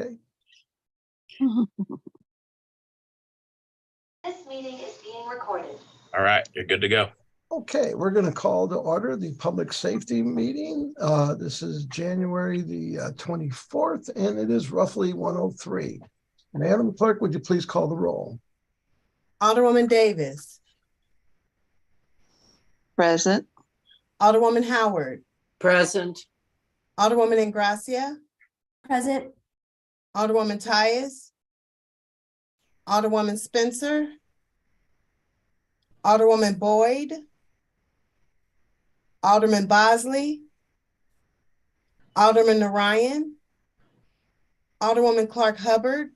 Okay. This meeting is being recorded. All right, you're good to go. Okay, we're going to call to order the public safety meeting. This is January the 24th, and it is roughly 1:03. Madam Clerk, would you please call the roll? Alderwoman Davis, Present. Alderwoman Howard, Present. Alderwoman Ingracia, Present. Alderwoman Tyus, Alderwoman Spencer, Alderwoman Boyd, Alderman Bosley, Alderman Narayan, Alderwoman Clark Hubbard,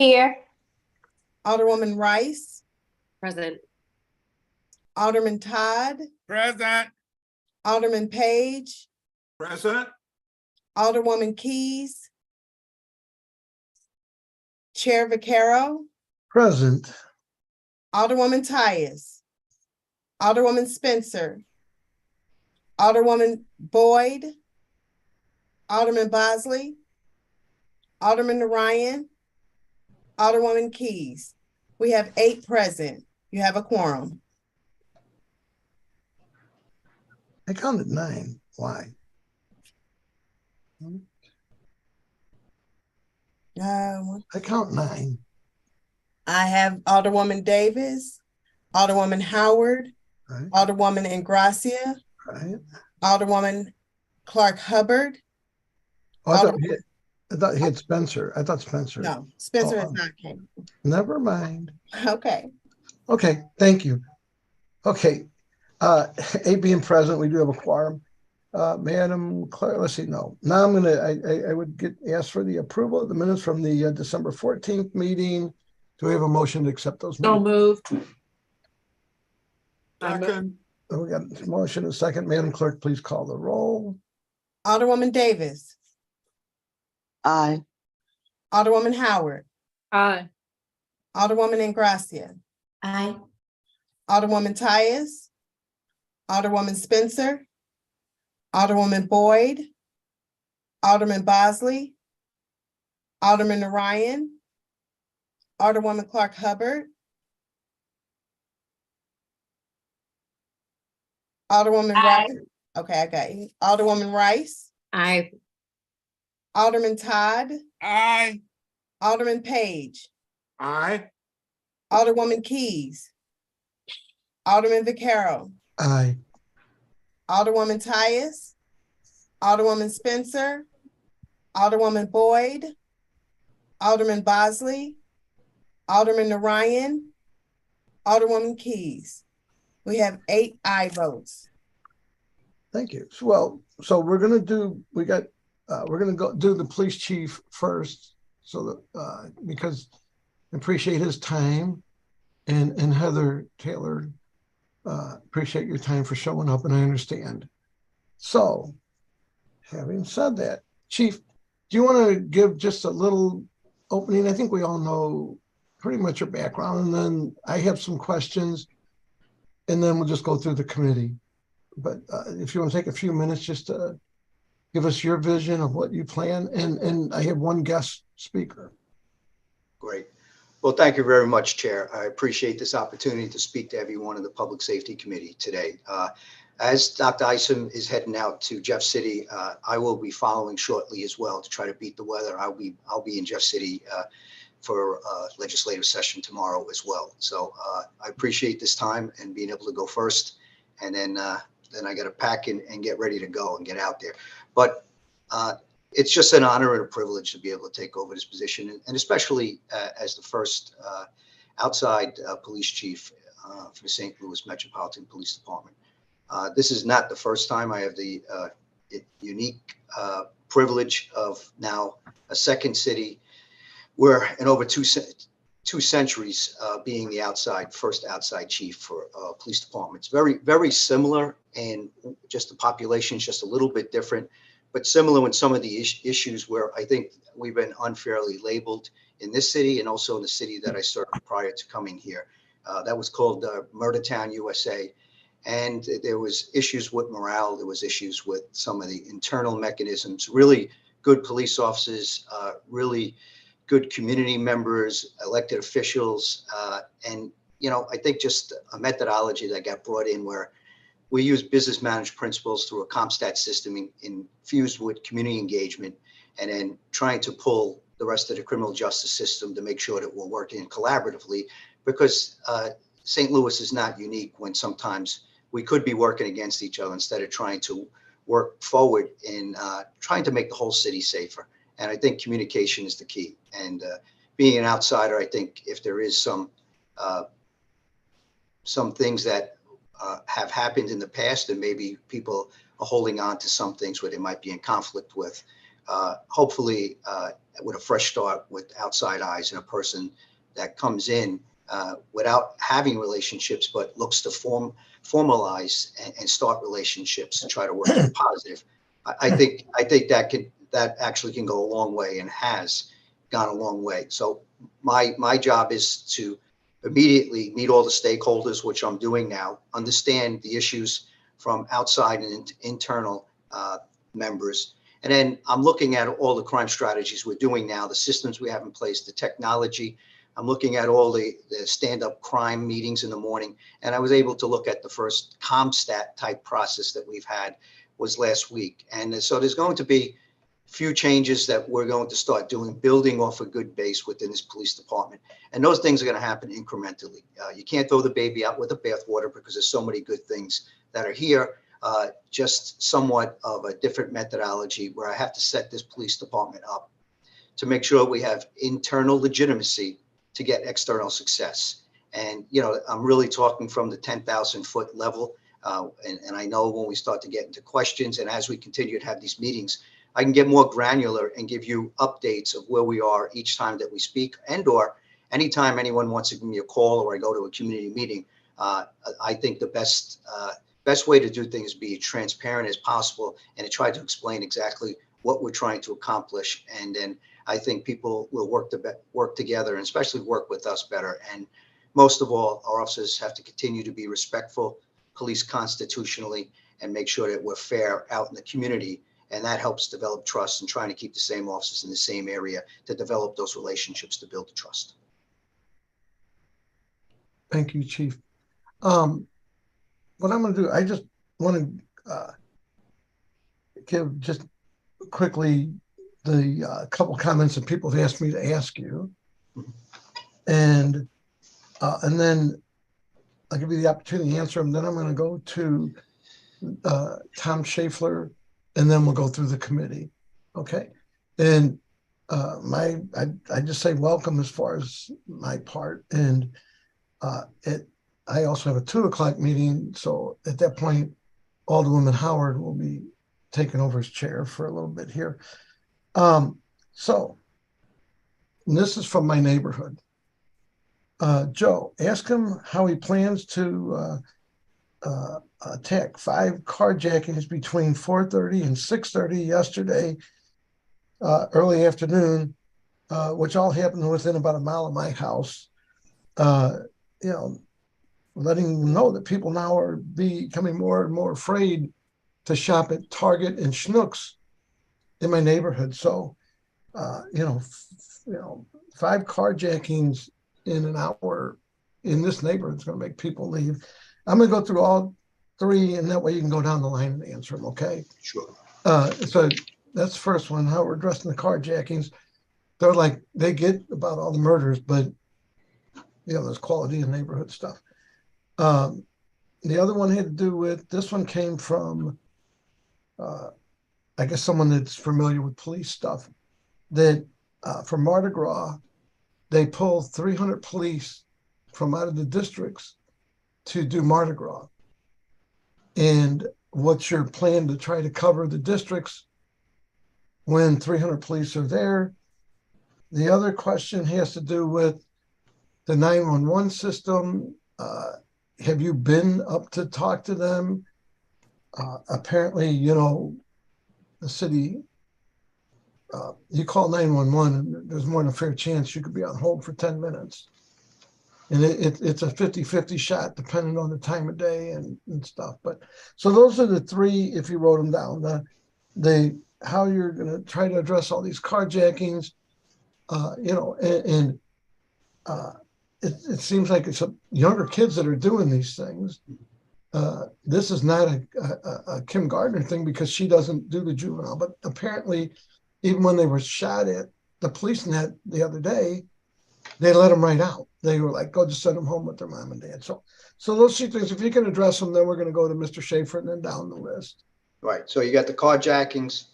Here. Alderwoman Rice, Present. Alderman Todd, Present. Alderman Page, Present. Alderwoman Keys, Chair Vaccaro, Present. Alderwoman Tyus, Alderwoman Spencer, Alderwoman Boyd, Alderman Bosley, Alderman Narayan, Alderwoman Keys. We have 8 present. You have a quorum. I counted 9. Why? I count 9. I have Alderwoman Davis, Alderwoman Howard, Right, Alderwoman Ingracia, right. Alderwoman Clark Hubbard. Oh, I thought he had Spencer. I thought Spencer. No, Spencer Oh. has not came. Never mind. Okay. Okay, thank you. Okay, 8 being present, we do have a quorum. Madam Clerk, let's see, no. Now I would ask for the approval of the minutes from the December 14th meeting. Do we have a motion to accept those So minutes? moved. Second. We got a motion and a second. Madam Clerk, please call the roll. Alderwoman Davis, Aye. Alderwoman Howard, Aye. Alderwoman Ingracia, Aye. Alderwoman Tyus, Alderwoman Spencer, Alderwoman Boyd, Alderman Bosley, Alderman Narayan, Alderwoman Clark Hubbard, Alderwoman Rice. Okay, I got you. Alderwoman Rice, Aye. Alderman Todd, Aye. Alderman Page, Aye. Alderwoman Keys, Alderman Vaccaro, Aye. Alderwoman Tyus, Alderwoman Spencer, Alderwoman Boyd, Alderman Bosley, Alderman Narayan, Alderwoman Keys. We have 8 aye votes. Thank you. So we're gonna do, we're gonna go do the police chief first, so that, because I appreciate his time, and Heather Taylor, appreciate your time for showing up, and I understand. So, having said that, Chief, do you want to give just a little opening? I think we all know pretty much your background, and then I have some questions, and then we'll just go through the committee. But if you want to take a few minutes just to give us your vision of what you plan, and I have one guest speaker. Great. Well, thank you very much, Chair. I appreciate this opportunity to speak to everyone in the Public Safety Committee today. As Dr. Isom is heading out to Jeff City, I will be following shortly as well to try to beat the weather. I'll be in Jeff City for legislative session tomorrow as well. So I appreciate this time and being able to go first, and then I got to pack and get ready to go and get out there. But it's just an honor and a privilege to be able to take over this position, and especially as the first outside police chief for the St. Louis Metropolitan Police Department. This is not the first time. I have the unique privilege of now a second city where in over two centuries being the first outside chief for police departments. Very, very similar, and just the population is just a little bit different, but similar in some of the issues where I think we've been unfairly labeled in this city and also in the city that I served prior to coming here. That was called Murder Town, USA. And there was issues with morale. There was issues with some of the internal mechanisms, really good police officers, really good community members, elected officials, and I think just a methodology that got brought in where we use business management principles through a CompStat system infused with community engagement, and then trying to pull the rest of the criminal justice system to make sure that we're working collaboratively, because St. Louis is not unique when sometimes we could be working against each other instead of trying to work forward in trying to make the whole city safer. And I think communication is the key. And being an outsider, I think if there is some things that have happened in the past, and maybe people are holding on to some things where they might be in conflict with, hopefully with a fresh start with outside eyes and a person that comes in without having relationships, but looks to formalize and start relationships and try to work in positive. I think that actually can go a long way and has gone a long way. So my job is to immediately meet all the stakeholders, which I'm doing now, understand the issues from outside and internal members. And then I'm looking at all the crime strategies we're doing now, the systems we have in place, the technology. I'm looking at all the stand-up crime meetings in the morning. And I was able to look at the first CompStat type process that we've had was last week. And so there's going to be few changes that we're going to start doing, building off a good base within this police department. And those things are going to happen incrementally. You can't throw the baby out with the bathwater because there's so many good things that are here. Just somewhat of a different methodology where I have to set this police department up to make sure we have internal legitimacy to get external success. And, I'm really talking from the 10,000 foot level. And I know when we start to get into questions and as we continue to have these meetings, I can get more granular and give you updates of where we are each time that we speak, and or anytime anyone wants to give me a call or I go to a community meeting. I think the best way to do things is be transparent as possible and to try to explain exactly what we're trying to accomplish. And then I think people will work together and especially work with us better. And most of all, our officers have to continue to be respectful, police constitutionally, and make sure that we're fair out in the community. And that helps develop trust and trying to keep the same officers in the same area to develop those relationships to build the trust. Thank you, Chief. What I'm going to do, I just want to give just quickly the couple comments that people have asked me to ask you. And then I'll give you the opportunity to answer them. Then I'm going to go to Tom Schaeffler, and then we'll go through the committee. Okay. And I just say welcome as far as my part. And I also have a 2:00 meeting. So at that point, Alderwoman Howard will be taking over his chair for a little bit here. So this is from my neighborhood. Joe, ask him how he plans to attack 5 carjackings between 4:30 and 6:30 yesterday, early afternoon, which all happened within about a mile of my house. Letting them know that people now are becoming more and more afraid to shop at Target and Schnucks in my neighborhood. So, 5 carjackings in an hour in this neighborhood is going to make people leave. I'm going to go through all 3, and that way you can go down the line and answer them, okay? Sure. So that's the first one, how we're addressing the carjackings. They get about all the murders, but, there's quality in neighborhood stuff. The other one had to do with, this one came from, I guess someone that's familiar with police stuff, that for Mardi Gras, they pulled 300 police from out of the districts to do Mardi Gras. And what's your plan to try to cover the districts when 300 police are there? The other question has to do with the 911 system. Have you been up to talk to them? Apparently, the city, you call 911 and there's more than a fair chance you could be on hold for 10 minutes. And it's a 50-50 shot depending on the time of day and stuff. But so those are the 3, if you wrote them down, the how you're going to try to address all these carjackings, and it seems like it's younger kids that are doing these things. This is not a Kim Gardner thing because she doesn't do the juvenile, but apparently even when they were shot at the police net the other day, they let them right out. They were like, go just send them home with their mom and dad. So those two things, if you can address them, then we're going to go to Mr. Schaefer and then down the list. Right. So you got the carjackings,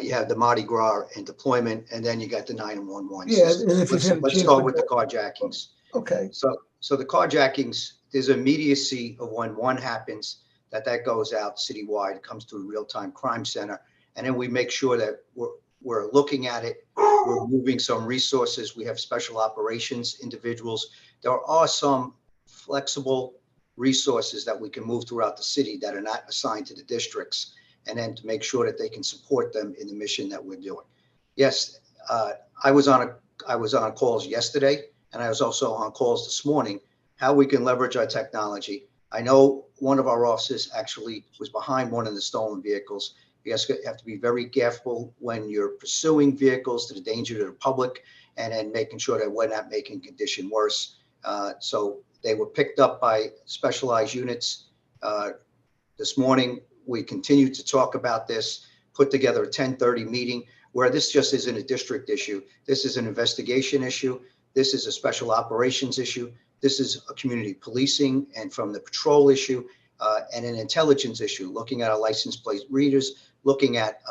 you have the Mardi Gras and deployment, and then you got the 911 Yeah, system. and if you've had a Let's chance start to with the go- carjackings. Okay. So the carjackings, there's immediacy of when one happens, that goes out citywide, comes to a real-time crime center. And then we make sure that we're looking at it. We're moving some resources. We have special operations individuals. There are some flexible resources that we can move throughout the city that are not assigned to the districts, and then to make sure that they can support them in the mission that we're doing. Yes, I was on calls yesterday, and I was also on calls this morning, how we can leverage our technology. I know one of our officers actually was behind one of the stolen vehicles. You guys have to be very careful when you're pursuing vehicles to the danger to the public, and then making sure that we're not making condition worse. So they were picked up by specialized units. This morning, we continued to talk about this, put together a 10:30 meeting where this just isn't a district issue. This is an investigation issue. This is a special operations issue. This is a community policing and from the patrol issue, and an intelligence issue, looking at our license plate readers, looking at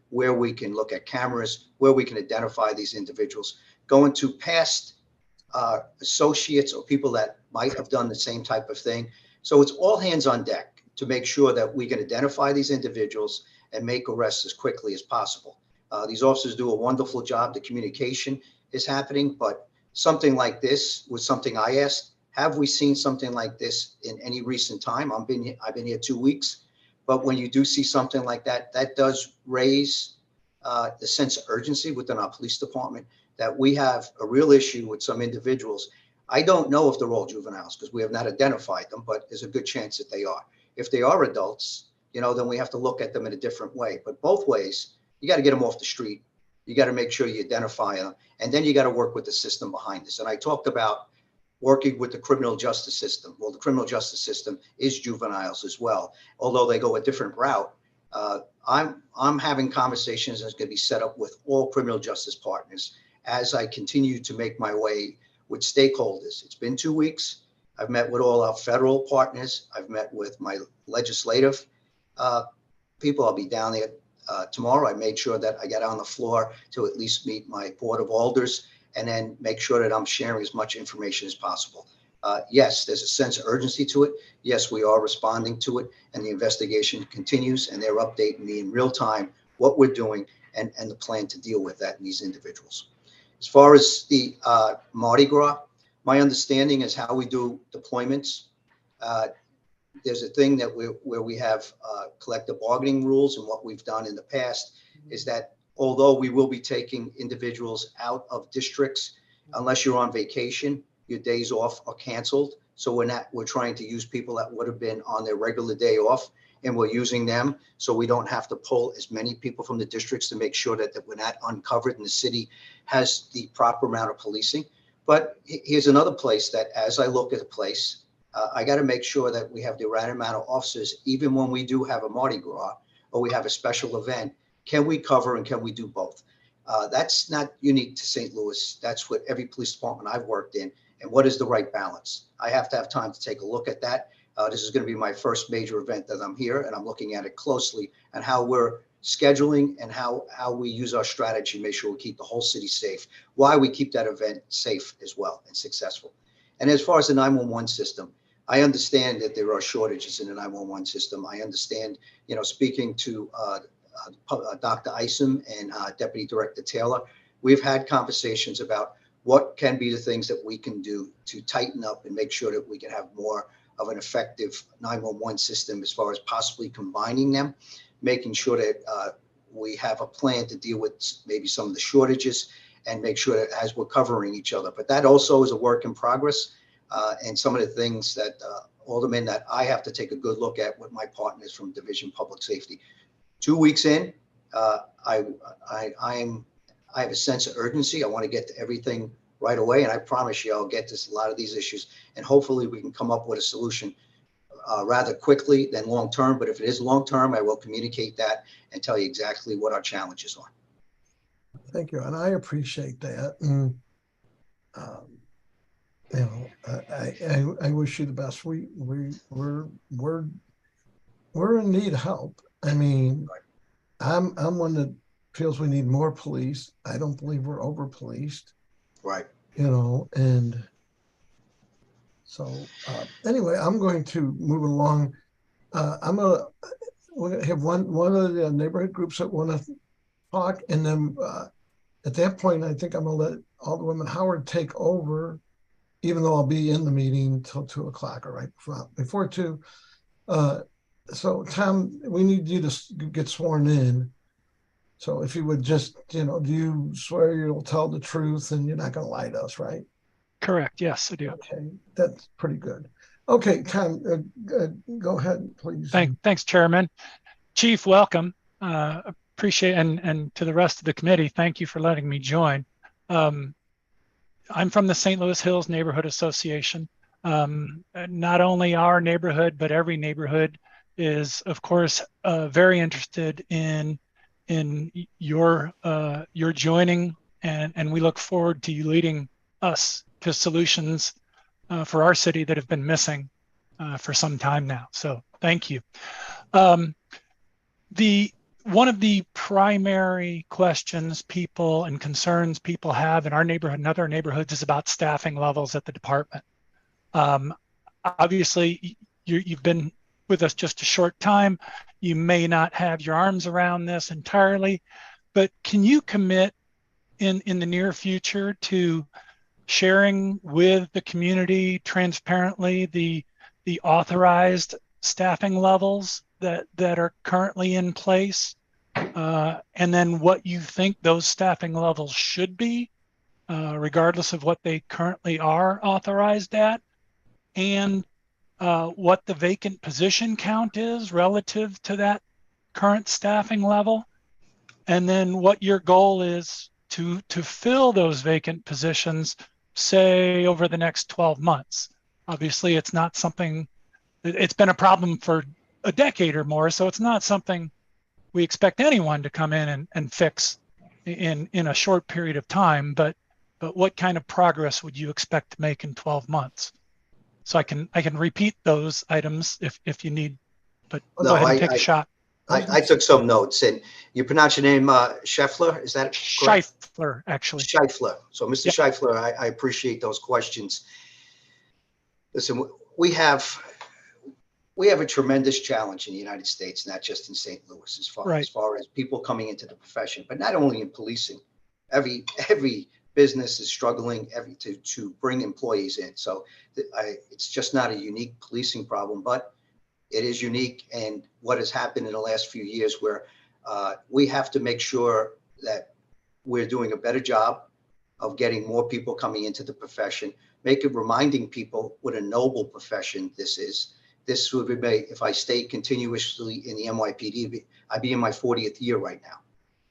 where we can look at cameras, where we can identify these individuals, going to past associates or people that might have done the same type of thing. So it's all hands on deck to make sure that we can identify these individuals and make arrests as quickly as possible. These officers do a wonderful job. The communication is happening, but something like this was something I asked. Have we seen something like this in any recent time? I've been here 2 weeks, but when you do see something like that, that does raise the sense of urgency within our police department that we have a real issue with some individuals. I don't know if they're all juveniles because we have not identified them, but there's a good chance that they are. If they are adults, then we have to look at them in a different way. But both ways, you got to get them off the street. You got to make sure you identify them, and then you got to work with the system behind this. And I talked about working with the criminal justice system. Well, the criminal justice system is juveniles as well, although they go a different route. I'm having conversations that's going to be set up with all criminal justice partners as I continue to make my way with stakeholders. It's been 2 weeks. I've met with all our federal partners. I've met with my legislative people. I'll be down there tomorrow. I made sure that I got on the floor to at least meet my board of alders and then make sure that I'm sharing as much information as possible. Yes, there's a sense of urgency to it. Yes, we are responding to it, and the investigation continues, and they're updating me in real time what we're doing and the plan to deal with that in these individuals. As far as the Mardi Gras, my understanding is how we do deployments. There's a thing that where we have collective bargaining rules, and what we've done in the past is that although we will be taking individuals out of districts, unless you're on vacation, your days off are canceled. So we're trying to use people that would have been on their regular day off, and we're using them so we don't have to pull as many people from the districts to make sure that we're not uncovered and the city has the proper amount of policing. But here's another place that as I look at the place, I got to make sure that we have the right amount of officers, even when we do have a Mardi Gras or we have a special event. Can we cover and can we do both? That's not unique to St. Louis. That's what every police department I've worked in. And what is the right balance? I have to have time to take a look at that. This is going to be my first major event that I'm here, and I'm looking at it closely and how we're scheduling and how we use our strategy, make sure we keep the whole city safe. Why we keep that event safe as well and successful. And as far as the 911 system, I understand that there are shortages in the 911 system. I understand, speaking to Dr. Isom and Deputy Director Taylor, we've had conversations about what can be the things that we can do to tighten up and make sure that we can have more of an effective 911 system as far as possibly combining them, making sure that we have a plan to deal with maybe some of the shortages and make sure that as we're covering each other. But that also is a work in progress. And some of the things that Alderman, that I have to take a good look at with my partners from Division Public Safety. 2 weeks in, I have a sense of urgency. I want to get to everything right away, and I promise you I'll get to a lot of these issues, and hopefully we can come up with a solution rather quickly than long term. But if it is long term, I will communicate that and tell you exactly what our challenges are. Thank you, and I appreciate that. And you know, I wish you the best. We're in need of help. I mean, I'm one that feels we need more police. I don't believe we're over policed. Right. You know, and so anyway, I'm going to move along. We're gonna have one of the neighborhood groups that want to talk, and then at that point, I think I'm gonna let Alderwoman Howard take over, even though I'll be in the meeting till 2 o'clock, or right before 2. So Tom, we need you to get sworn in. So if you would just, you know, do you swear you'll tell the truth and you're not going to lie to us, right? Correct. Yes, I do. Okay, that's pretty good. Okay, Tom, go ahead, please. Thanks, Chairman. Chief, welcome. Appreciate, and to the rest of the committee, thank you for letting me join. I'm from the St. Louis Hills Neighborhood Association. Not only our neighborhood, but every neighborhood is, of course, very interested in your joining, and we look forward to you leading us to solutions for our city that have been missing for some time now. So thank you. One of the primary questions people and concerns people have in our neighborhood and other neighborhoods is about staffing levels at the department. Obviously, you've been with us just a short time. You may not have your arms around this entirely, but can you commit in the near future to sharing with the community transparently the authorized staffing levels that are currently in place, and then what you think those staffing levels should be, regardless of what they currently are authorized at, and what the vacant position count is relative to that current staffing level, and then what your goal is to fill those vacant positions, say over the next 12 months. Obviously, it's not something, it's been a problem for a decade or more, so it's not something we expect anyone to come in and fix in a short period of time, but what kind of progress would you expect to make in 12 months? So I can repeat those items if you need, but No, go ahead and take a shot. I took some notes, and you pronounce your name Scheffler, is that correct? Scheifler, actually. Scheifler. So Mr. Yep. Scheifler, I appreciate those questions. Listen, we have a tremendous challenge in the United States, not just in St. Louis, as far as people coming into the profession, but not only in policing. Every business is struggling to bring employees in. So it's just not a unique policing problem, but it is unique. And what has happened in the last few years, where we have to make sure that we're doing a better job of getting more people coming into the profession, reminding people what a noble profession this is. This would be, if I stay continuously in the NYPD, I'd be in my 40th year right now.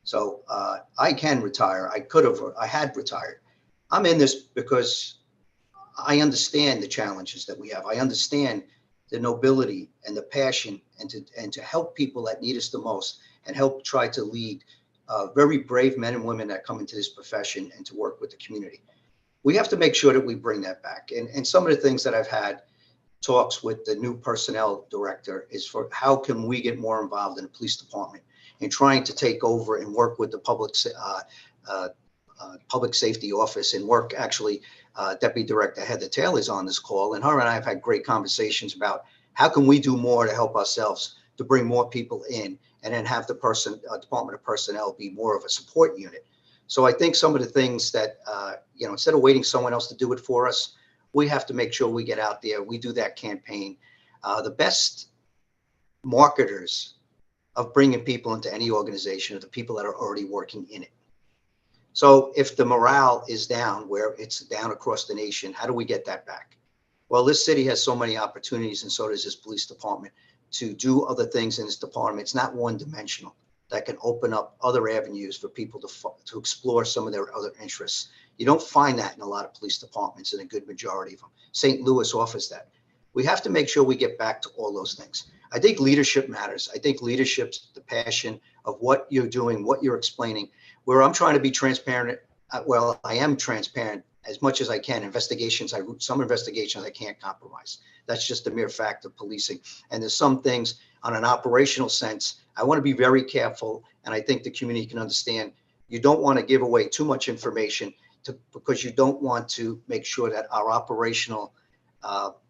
So I can retire. I had retired. I'm in this because I understand the challenges that we have. I understand the nobility and the passion, and to help people that need us the most, and help try to lead very brave men and women that come into this profession and to work with the community. We have to make sure that we bring that back. And some of the things that I've had talks with the new personnel director is for how can we get more involved in the police department and trying to take over and work with the public safety office, and work actually. Deputy Director Heather Taylor is on this call, and her and I have had great conversations about how can we do more to help ourselves to bring more people in, and then have the Department of Personnel be more of a support unit. So I think some of the things that, instead of waiting someone else to do it for us, we have to make sure we get out there. We do that campaign. The best marketers of bringing people into any organization are the people that are already working in it. So if the morale is down, where it's down across the nation, how do we get that back? Well, this city has so many opportunities, and so does this police department, to do other things in this department. It's not one dimensional. that can open up other avenues for people to explore some of their other interests. You don't find that in a lot of police departments, in a good majority of them. St. Louis offers that. We have to make sure we get back to all those things. I think leadership matters. I think leadership's the passion of what you're doing, what you're explaining, where I'm trying to be transparent. Well, I am transparent as much as I can. Some investigations I can't compromise. That's just the mere fact of policing. And there's some things on an operational sense, I want to be very careful. And I think the community can understand you don't want to give away too much information because you don't want to make sure that our operational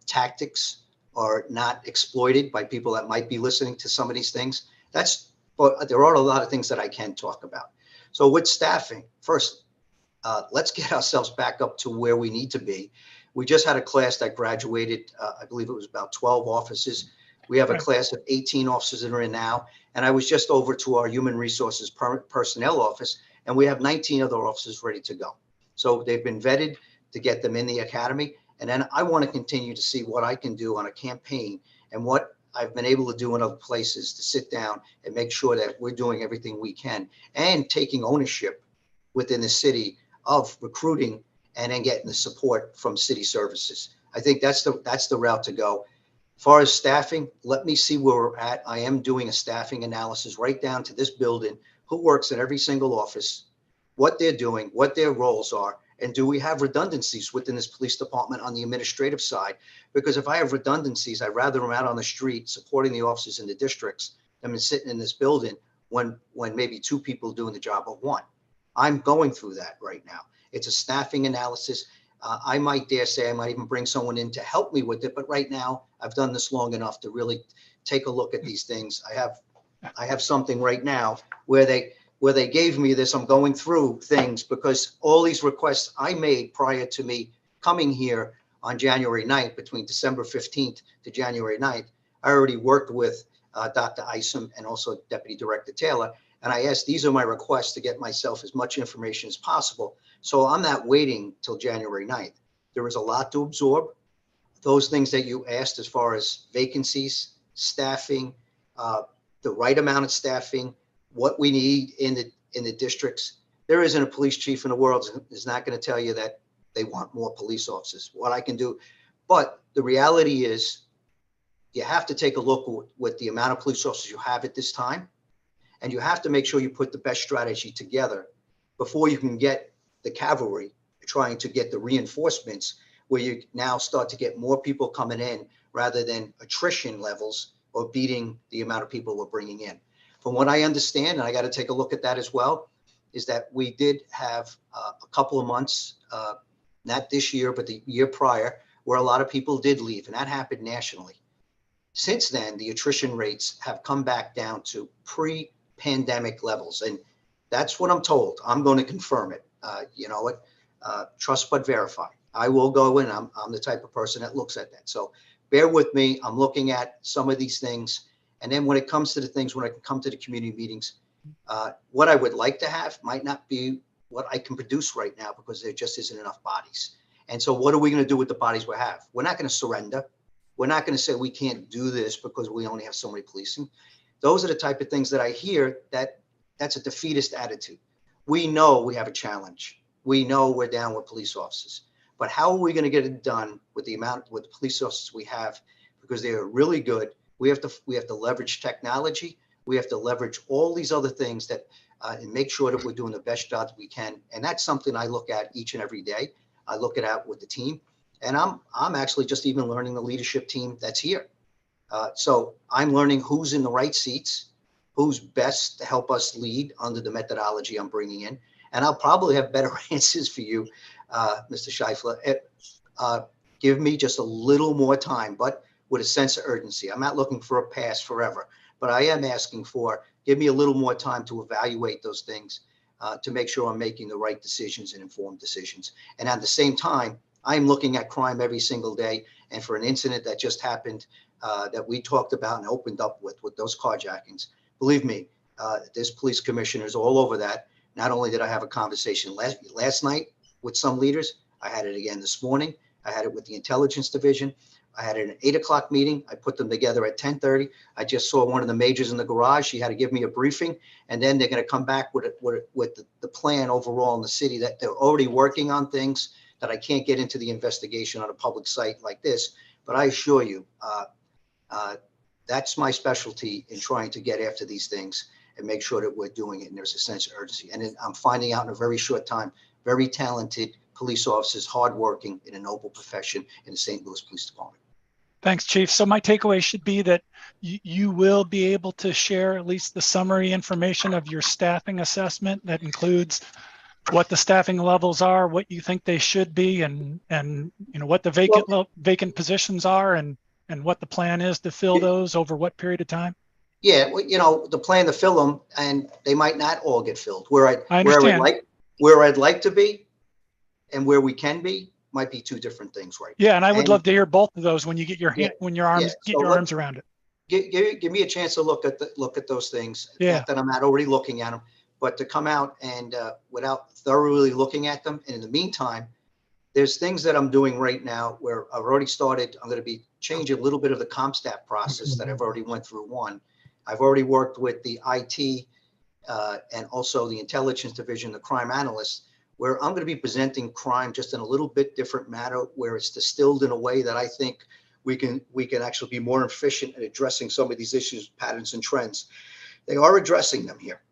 tactics are not exploited by people that might be listening to some of these things. But there are a lot of things that I can talk about. So with staffing, first, let's get ourselves back up to where we need to be. We just had a class that graduated, I believe it was about 12 officers. We have a class of 18 officers that are in now. And I was just over to our human resources personnel office, and we have 19 other officers ready to go. So they've been vetted to get them in the academy. And then I want to continue to see what I can do on a campaign and what I've been able to do in other places to sit down and make sure that we're doing everything we can and taking ownership within the city of recruiting and then getting the support from city services. I think that's the route to go. As far as staffing, let me see where we're at. I am doing a staffing analysis right down to this building, who works in every single office, what they're doing, what their roles are, and do we have redundancies within this police department on the administrative side? Because if I have redundancies, I'd rather them out on the street supporting the officers in the districts than sitting in this building when maybe two people are doing the job of one. I'm going through that right now. It's a staffing analysis. I might dare say I might even bring someone in to help me with it. But right now, I've done this long enough to really take a look at these things. I have something right now where they gave me this. I'm going through things because all these requests I made prior to me coming here on January 9th, between December 15th to January 9th, I already worked with Dr. Isom and also Deputy Director Taylor. And I asked, these are my requests to get myself as much information as possible. So I'm not waiting till January 9th. There is a lot to absorb. Those things that you asked as far as vacancies, staffing, the right amount of staffing, what we need in the districts. There isn't a police chief in the world is not going to tell you that they want more police officers. What I can do, but the reality is you have to take a look with the amount of police officers you have at this time. And you have to make sure you put the best strategy together before you can get the cavalry trying to get the reinforcements where you now start to get more people coming in rather than attrition levels or beating the amount of people we're bringing in. From what I understand, and I got to take a look at that as well, is that we did have a couple of months, not this year, but the year prior, where a lot of people did leave, and that happened nationally. Since then, the attrition rates have come back down to pre-pandemic levels, and that's what I'm told. I'm going to confirm it. You know what? Trust but verify. I will go in. I'm the type of person that looks at that. So bear with me. I'm looking at some of these things. And then when it comes to the things, when I can come to the community meetings, what I would like to have might not be what I can produce right now because there just isn't enough bodies. And so what are we going to do with the bodies we have? We're not going to surrender. We're not going to say we can't do this because we only have so many policing. Those are the type of things that I hear that's a defeatist attitude. We know we have a challenge. We know we're down with police officers. But how are we going to get it done with the police officers we have? Because they are really good. We have to leverage technology. We have to leverage all these other things that and make sure that we're doing the best job that we can. And that's something I look at each and every day. I look it out with the team, and I'm actually just even learning the leadership team that's here. So I'm learning who's in the right seats, who's best to help us lead under the methodology I'm bringing in. And I'll probably have better answers for you, Mr. Scheifler. Give me just a little more time, but with a sense of urgency. I'm not looking for a pass forever, but I am asking give me a little more time to evaluate those things to make sure I'm making the right decisions and informed decisions. And at the same time, I'm looking at crime every single day. And for an incident that just happened that we talked about and opened up with those carjackings, believe me, there's police commissioners all over that. Not only did I have a conversation last night with some leaders, I had it again this morning. I had it with the intelligence division. I had an 8 o'clock meeting. I put them together at 10:30. I just saw one of the majors in the garage. She had to give me a briefing, and then they're going to come back with the plan overall in the city, that they're already working on things that I can't get into the investigation on a public site like this. But I assure you, that's my specialty in trying to get after these things and make sure that we're doing it. And there's a sense of urgency. And then I'm finding out in a very short time, very talented police officers, hardworking in a noble profession in the St. Louis Police Department. Thanks, Chief. So my takeaway should be that you will be able to share at least the summary information of your staffing assessment that includes what the staffing levels are, what you think they should be, and what the vacant positions are, and what the plan is to fill those over what period of time. Yeah, well, the plan to fill them, and they might not all get filled. I understand. Where I'd like to be, and where we can be, might be two different things, right? Yeah, and I would love to hear both of those when you get your arms around it. Give me a chance to look at those things. Yeah. Not that I'm not already looking at them, but to come out and without thoroughly looking at them. And in the meantime, there's things that I'm doing right now where I've already started. I'm going to be changing a little bit of the CompStat process that I've already went through. I've already worked with the IT and also the intelligence division, the crime analysts, where I'm going to be presenting crime just in a little bit different manner, where it's distilled in a way that I think we can actually be more efficient at addressing some of these issues, patterns, and trends. They are addressing them here,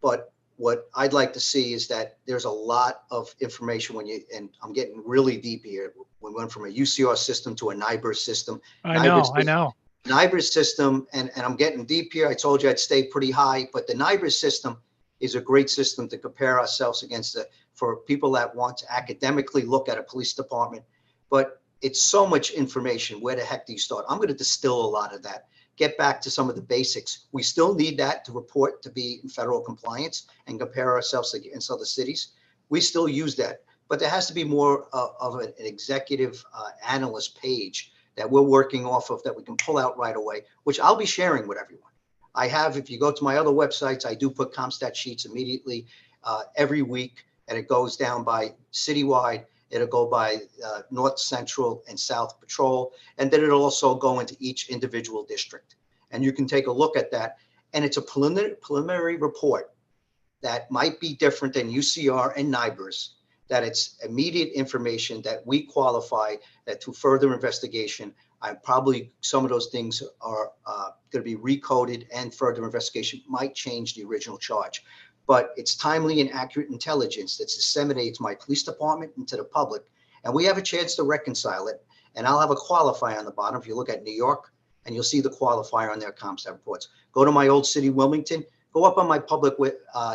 but what I'd like to see is that there's a lot of information and I'm getting really deep here. We went from a UCR system to a NIBRS system. I know. NIBRS system, and I'm getting deep here. I told you I'd stay pretty high, but the NIBRS system is a great system to compare ourselves against for people that want to academically look at a police department. But it's so much information. Where the heck do you start? I'm going to distill a lot of that, get back to some of the basics. We still need that to report, to be in federal compliance and compare ourselves against other cities. We still use that, but there has to be more of an executive analyst page that we're working off of that we can pull out right away, which I'll be sharing with everyone. I have, if you go to my other websites, I do put CompStat sheets immediately every week, and it goes down by citywide. It'll go by North Central and South Patrol, and then it'll also go into each individual district. And you can take a look at that. And it's a preliminary report that might be different than UCR and NIBRS, that it's immediate information that we qualify that through further investigation, some of those things are going to be recoded, and further investigation might change the original charge. But it's timely and accurate intelligence that disseminates my police department into the public. And we have a chance to reconcile it. And I'll have a qualifier on the bottom. If you look at New York, and you'll see the qualifier on their CompStat reports. Go to my old city, Wilmington. Go up on my public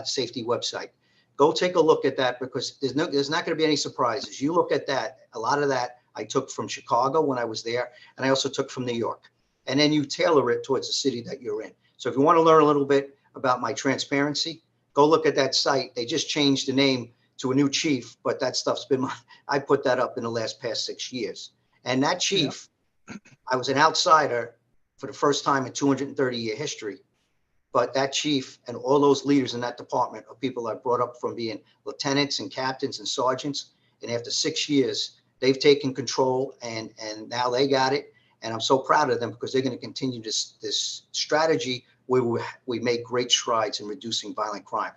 safety website. Go take a look at that, because there's not going to be any surprises. You look at that. A lot of that I took from Chicago when I was there, and I also took from New York. And then you tailor it towards the city that you're in. So if you want to learn a little bit about my transparency, go look at that site. They just changed the name to a new chief, but that stuff's I put that up in the past 6 years. And that chief, I was an outsider for the first time in 230-year history. But that chief and all those leaders in that department are people I brought up from being lieutenants and captains and sergeants. And after 6 years, they've taken control, and now they got it. And I'm so proud of them, because they're going to continue this strategy where we make great strides in reducing violent crime.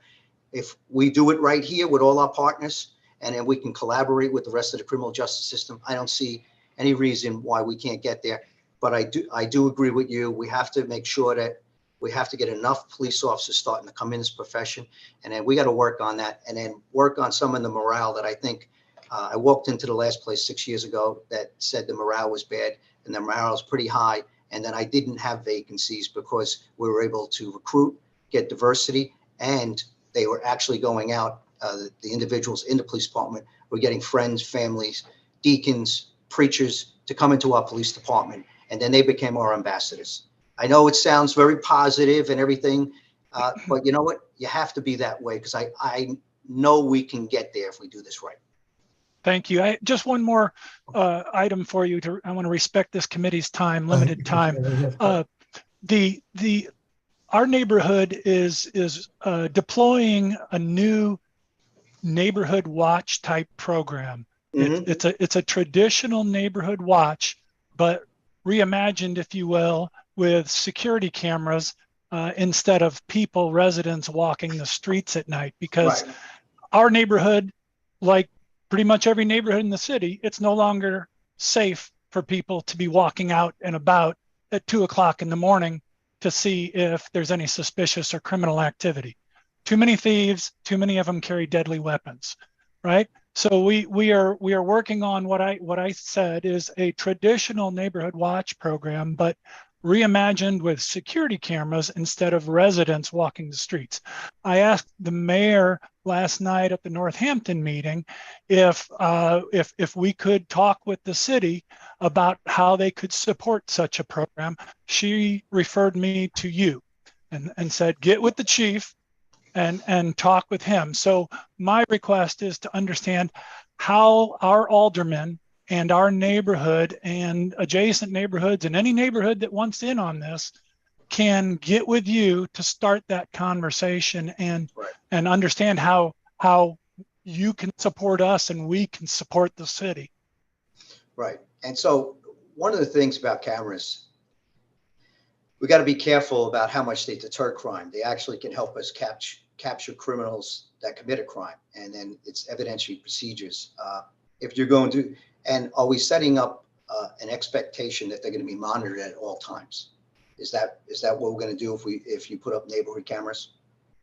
If we do it right here with all our partners, and then we can collaborate with the rest of the criminal justice system, I don't see any reason why we can't get there. But I do agree with you. We have to make sure that we have to get enough police officers starting to come in this profession. And then we got to work on that, and then work on some of the morale that I think I walked into the last place 6 years ago that said the morale was bad, and the morale is pretty high. And then I didn't have vacancies because we were able to recruit, get diversity, and they were actually going out. The individuals in the police department were getting friends, families, deacons, preachers to come into our police department. And then they became our ambassadors. I know it sounds very positive and everything, but you know what? You have to be that way, because I know we can get there if we do this right. Thank you. Just one more item for you. I want to respect this committee's time, limited time. Our neighborhood is deploying a new neighborhood watch type program. Mm-hmm. It's a traditional neighborhood watch, but reimagined, if you will, with security cameras instead of people, residents walking the streets at night. Because Right. our neighborhood, like pretty much every neighborhood in the city, it's no longer safe for people to be walking out and about at 2 o'clock in the morning to see if there's any suspicious or criminal activity. Too many thieves, too many of them carry deadly weapons, right? So we are working on what I said is a traditional neighborhood watch program, but reimagined with security cameras instead of residents walking the streets. I asked the mayor last night at the Northampton meeting if we could talk with the city about how they could support such a program. She referred me to you and said, get with the chief and talk with him. So my request is to understand how our aldermen and our neighborhood and adjacent neighborhoods and any neighborhood that wants in on this can get with you to start that conversation and Right. and understand how you can support us and we can support the city. Right. And so one of the things about cameras, we got to be careful about how much they deter crime. They actually can help us capture criminals that commit a crime. And then it's evidentiary procedures. If you're going to, and are we setting up an expectation that they're going to be monitored at all times? Is that what we're going to do if you put up neighborhood cameras?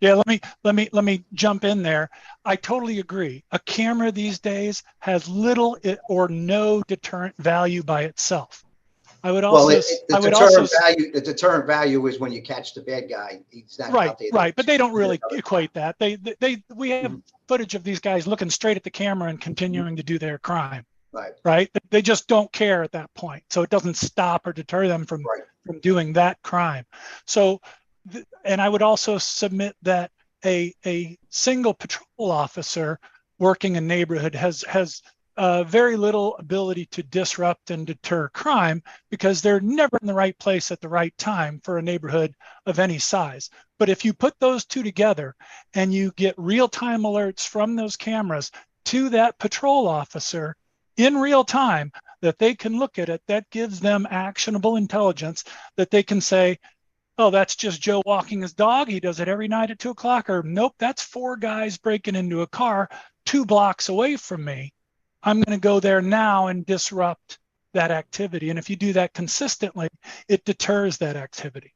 Yeah, let me jump in there. I totally agree. A camera these days has little or no deterrent value by itself. I would also, the deterrent value is when you catch the bad guy. He's not right, out there. right, but they don't really equate that. We have footage of these guys looking straight at the camera and continuing to do their crime. Right. Right. They just don't care at that point. So it doesn't stop or deter them from doing that crime. So, and I would also submit that a single patrol officer working a neighborhood has very little ability to disrupt and deter crime because they're never in the right place at the right time for a neighborhood of any size. But if you put those two together and you get real-time alerts from those cameras to that patrol officer in real time that they can look at it, that gives them actionable intelligence that they can say, oh, that's just Joe walking his dog. He does it every night at 2 o'clock. Or nope, that's 4 guys breaking into a car 2 blocks away from me. I'm going to go there now and disrupt that activity. And if you do that consistently, it deters that activity.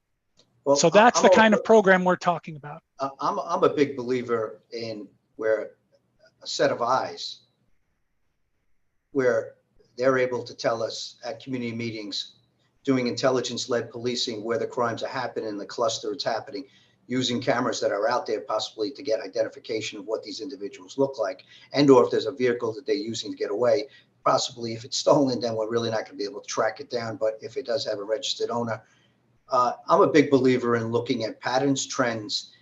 Well, so that's the kind of program we're talking about. I'm a big believer in where a set of eyes, where they're able to tell us at community meetings, doing intelligence-led policing where the crimes are happening in the cluster it's happening, using cameras that are out there possibly to get identification of what these individuals look like, and or if there's a vehicle that they're using to get away. Possibly if it's stolen, then we're really not going to be able to track it down. But if it does have a registered owner, I'm a big believer in looking at patterns, trends,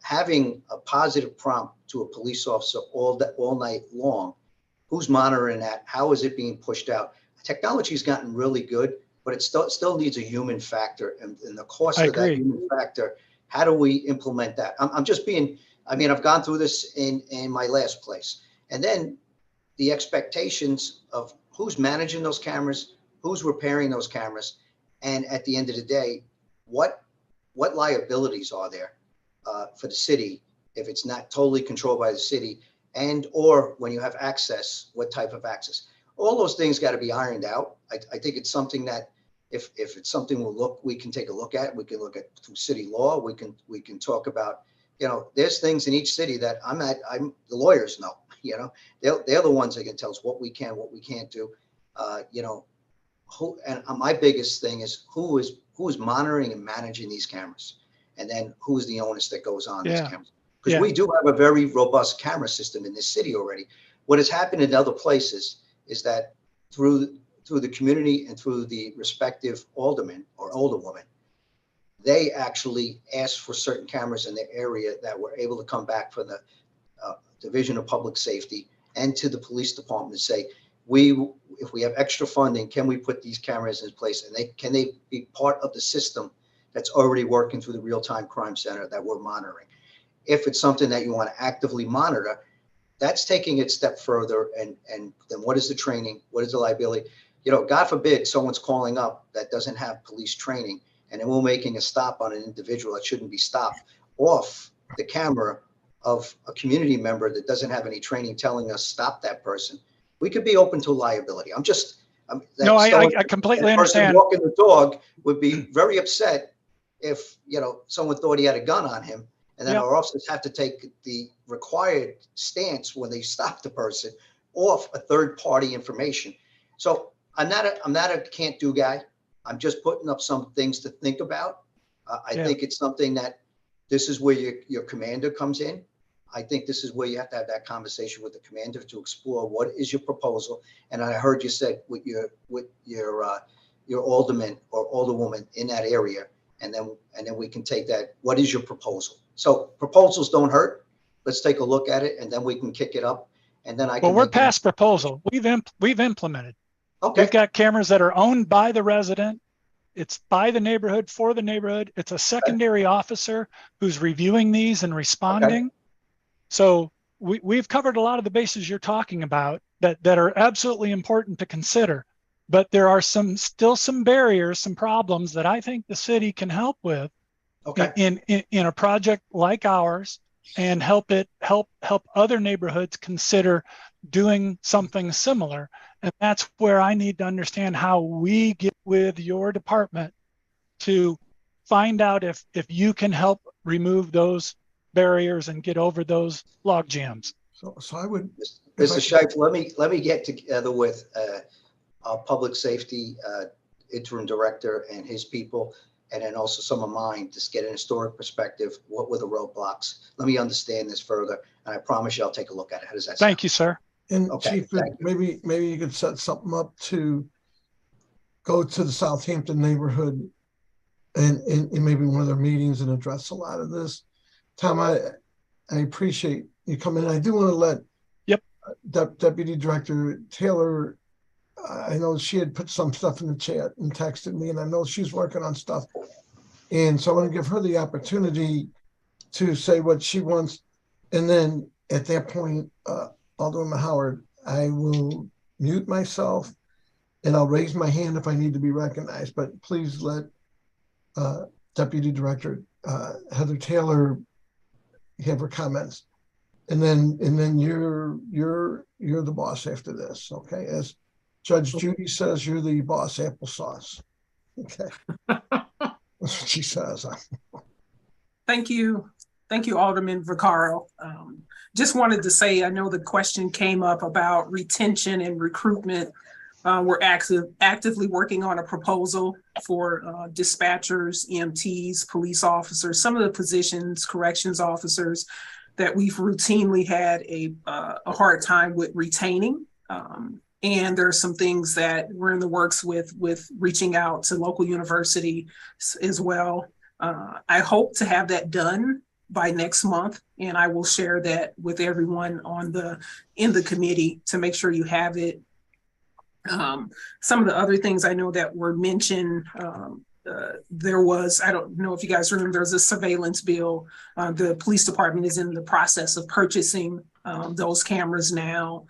having a positive prompt to a police officer all night long. Who's monitoring that? How is it being pushed out? Technology has gotten really good, but it still needs a human factor, and the cost of that human factor. How do we implement that? I'm just being, I mean, I've gone through this in my last place. And then the expectations of who's managing those cameras, who's repairing those cameras. And at the end of the day, what liabilities are there for the city if it's not totally controlled by the city, and or when you have access, what type of access? All those things got to be ironed out. I think it's something that if it's something we can take a look at. We can look at through city law. We can talk about, there's things in each city that the lawyers know, they're the ones that can tell us what we can, what we can't do. And my biggest thing is who is monitoring and managing these cameras, and then who is the onus that goes on these cameras. Because we do have a very robust camera system in this city already. What has happened in other places is that through the community and through the respective aldermen or alderwoman, they actually asked for certain cameras in their area that were able to come back from the Division of Public Safety and to the police department and say, if we have extra funding, can we put these cameras in place, and can they be part of the system that's already working through the real-time crime center that we're monitoring? If it's something that you want to actively monitor, that's taking it a step further. And then what is the training? What is the liability? God forbid someone's calling up that doesn't have police training, and then we're making a stop on an individual that shouldn't be stopped off the camera of a community member that doesn't have any training telling us stop that person. We could be open to liability. No, I completely understand. Walking the dog would be very upset if, someone thought he had a gun on him, and then Yep. our officers have to take the required stance when they stop the person off a third party information. So I'm not a can't do guy. I'm just putting up some things to think about. I Yeah. think it's something that this is where your commander comes in. I think this is where you have to have that conversation with the commander to explore what is your proposal. And I heard you said with your alderman or alderwoman in that area, and then we can take that. What is your proposal? So proposals don't hurt. Let's take a look at it, and then we can kick it up. And then Well, we're past proposal. We've implemented. Okay. We've got cameras that are owned by the resident. It's by the neighborhood, for the neighborhood. It's a secondary officer who's reviewing these and responding. So we've covered a lot of the bases you're talking about that are absolutely important to consider. But there are still some barriers, some problems that I think the city can help with in a project like ours, and help other neighborhoods consider doing something similar. And that's where I need to understand how we get with your department to find out if you can help remove those barriers and get over those log jams. So I would, Mr. Scheif, let me get together with our public safety interim director and his people, and then also some of mine, to get an historic perspective. What were the roadblocks? Let me understand this further, and I promise you I'll take a look at it. How does that sound? Thank you, sir. and Okay, Chief, thank maybe you could set something up to go to the Southampton neighborhood and maybe one of their meetings and address a lot of this. Tom, I appreciate you coming in. I do want to let Deputy Director Taylor, I know she had put some stuff in the chat and texted me, and I know she's working on stuff. And so I want to give her the opportunity to say what she wants. And then at that point, Alderman Howard, I will mute myself and I'll raise my hand if I need to be recognized. But please let Deputy Director Heather Taylor have her comments. And then you're the boss after this, okay? As Judge Judy says, you're the boss applesauce. Okay. That's what she says. Thank you. Thank you, Alderman Vaccaro. Just wanted to say, I know the question came up about retention and recruitment. We're actively working on a proposal for dispatchers, EMTs, police officers, some of the positions, corrections officers that we've routinely had a hard time with retaining. And there are some things that we're in the works with reaching out to local university as well. I hope to have that done by next month, and I will share that with everyone in the committee to make sure you have it. Some of the other things I know that were mentioned, there was, I don't know if you guys remember, there's a surveillance bill. The police department is in the process of purchasing those cameras now.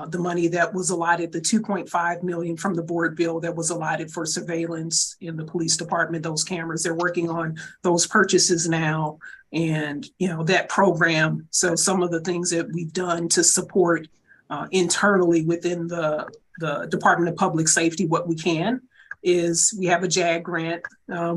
The money that was allotted, the $2.5 million from the board bill that was allotted for surveillance in the police department, those cameras, they're working on those purchases now. And, that program. So some of the things that we've done to support internally within the Department of Public Safety, what we can is we have a JAG grant.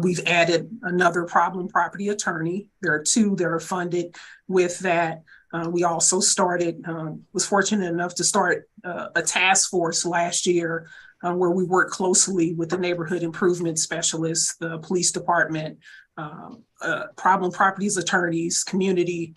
We've added another problem property attorney. There are 2 that are funded with that. We also started, was fortunate enough to start a task force last year where we work closely with the neighborhood improvement specialists, the police department, problem properties attorneys, community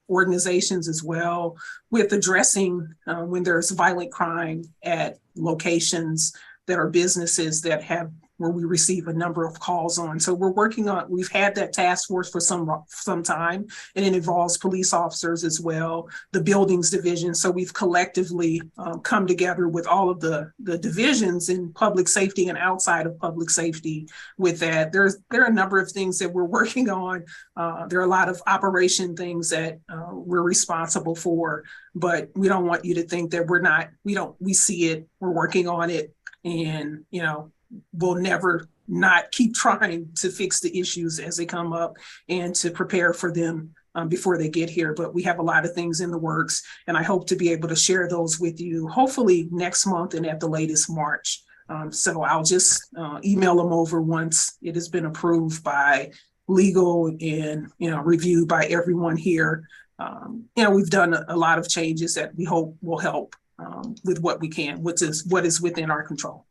organizations as well, with addressing when there's violent crime at locations that are businesses that have where we receive a number of calls on. So we're working on, we've had that task force for some time, and it involves police officers as well, the buildings division. So we've collectively come together with all of the divisions in public safety and outside of public safety with that. There are a number of things that we're working on. There are a lot of operation things that we're responsible for, but we don't want you to think that we see it, we're working on it and, you know, we'll never not keep trying to fix the issues as they come up and to prepare for them before they get here. But we have a lot of things in the works, and I hope to be able to share those with you, hopefully next month and at the latest March. So I'll just email them over once it has been approved by legal and, you know, reviewed by everyone here. You know, we've done a lot of changes that we hope will help with what we can, which is what is within our control.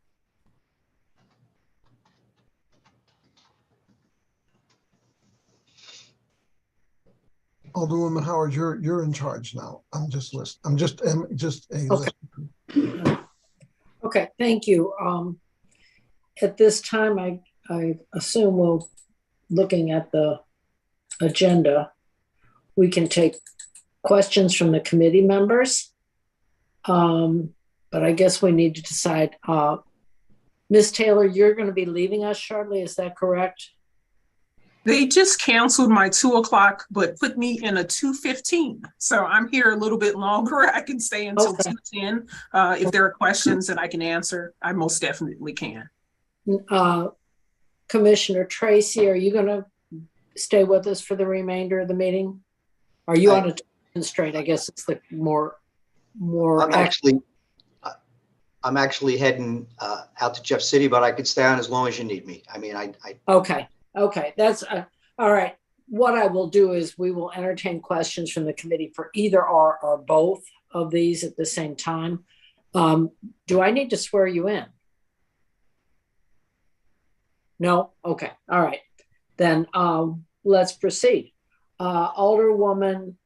Alderwoman Howard, you're in charge now. I'm just listening. I'm just a Okay. listener. Okay, thank you. At this time, I assume we'll, looking at the agenda, we can take questions from the committee members. But I guess we need to decide. Ms. Taylor, you're going to be leaving us shortly, is that correct? They just canceled my 2 o'clock, but put me in a 2:15. So I'm here a little bit longer. I can stay until Okay. 2:10. If there are questions that I can answer, I most definitely can. Commissioner Tracy, are you going to stay with us for the remainder of the meeting? Are you on a time constraint? I guess it's the more. I'm actually heading out to Jeff City, but I could stay on as long as you need me. I mean, Okay, that's all right. What I will do is we will entertain questions from the committee for either or both of these at the same time. Do I need to swear you in? No? Okay, all right. Then let's proceed. Alderwoman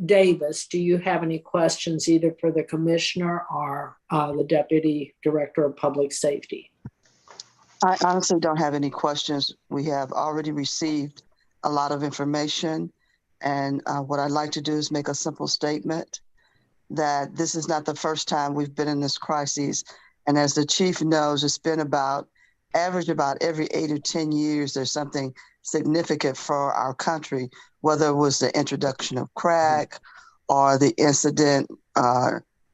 Davis, do you have any questions either for the commissioner or the Deputy Director of Public Safety? I honestly don't have any questions. We have already received a lot of information. And what I'd like to do is make a simple statement that this is not the first time we've been in this crisis. And as the chief knows, it's been average about every 8 or 10 years, there's something significant for our country, whether it was the introduction of crack or the incident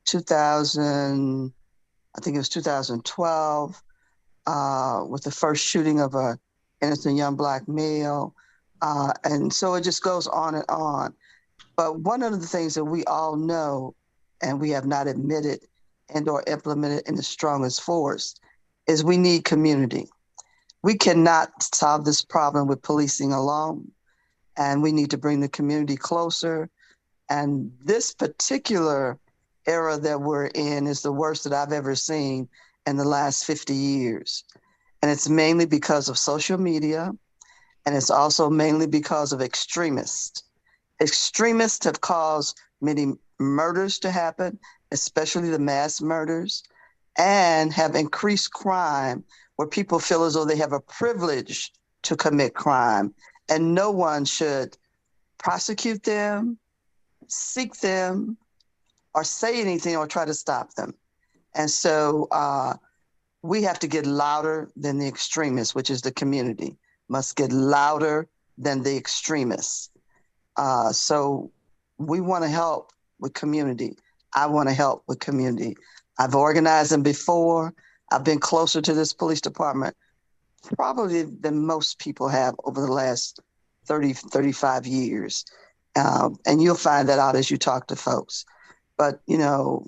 2012, with the first shooting of an innocent young Black male. And so it just goes on and on. But one of the things that we all know, and we have not admitted and or implemented in the strongest force, is we need community. We cannot solve this problem with policing alone, and we need to bring the community closer. And this particular era that we're in is the worst that I've ever seen in the last 50 years. And it's mainly because of social media, and it's also mainly because of extremists. Extremists have caused many murders to happen, especially the mass murders, and have increased crime where people feel as though they have a privilege to commit crime, and no one should prosecute them, seek them, or say anything or try to stop them. And so we have to get louder than the extremists, which is the community, must get louder than the extremists. So we want to help with community. I want to help with community. I've organized them before. I've been closer to this police department probably than most people have over the last 30, 35 years. And you'll find that out as you talk to folks. But, you know,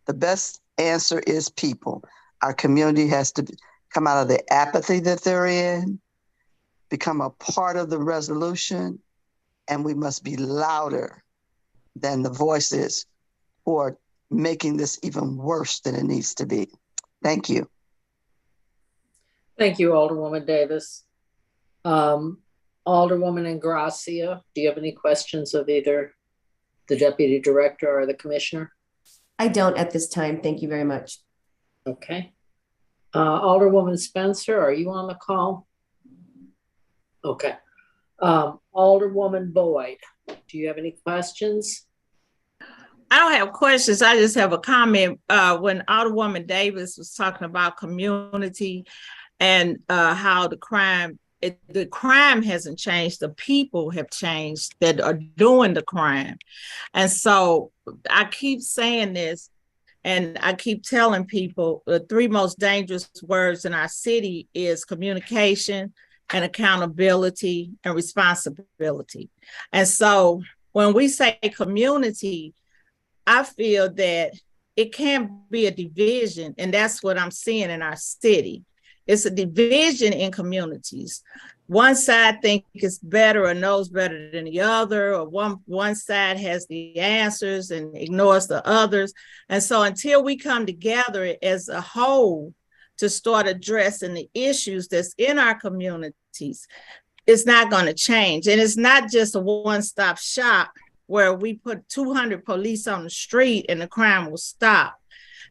the best answer is people. Our community has to come out of the apathy that they're in, become a part of the resolution, and we must be louder than the voices who are making this even worse than it needs to be. Thank you. Thank you, Alderwoman Davis. Alderwoman Ingracia, do you have any questions of either the Deputy Director or the Commissioner? I don't at this time. Thank you very much. Okay. Alderwoman Spencer, are you on the call? Okay. Alderwoman Boyd, do you have any questions? I don't have questions. I just have a comment. When Alderwoman Davis was talking about community and how the crime hasn't changed, the people have changed that are doing the crime. And so I keep saying this, And I keep telling people the three most dangerous words in our city is communication and accountability and responsibility. And so when we say community, I feel that it can't be a division. And that's what I'm seeing in our city. It's a division in communities. One side thinks it's better or knows better than the other, or one side has the answers and ignores the others. And so until we come together as a whole to start addressing the issues that's in our communities, it's not going to change. And it's not just a one-stop shop where we put 200 police on the street and the crime will stop.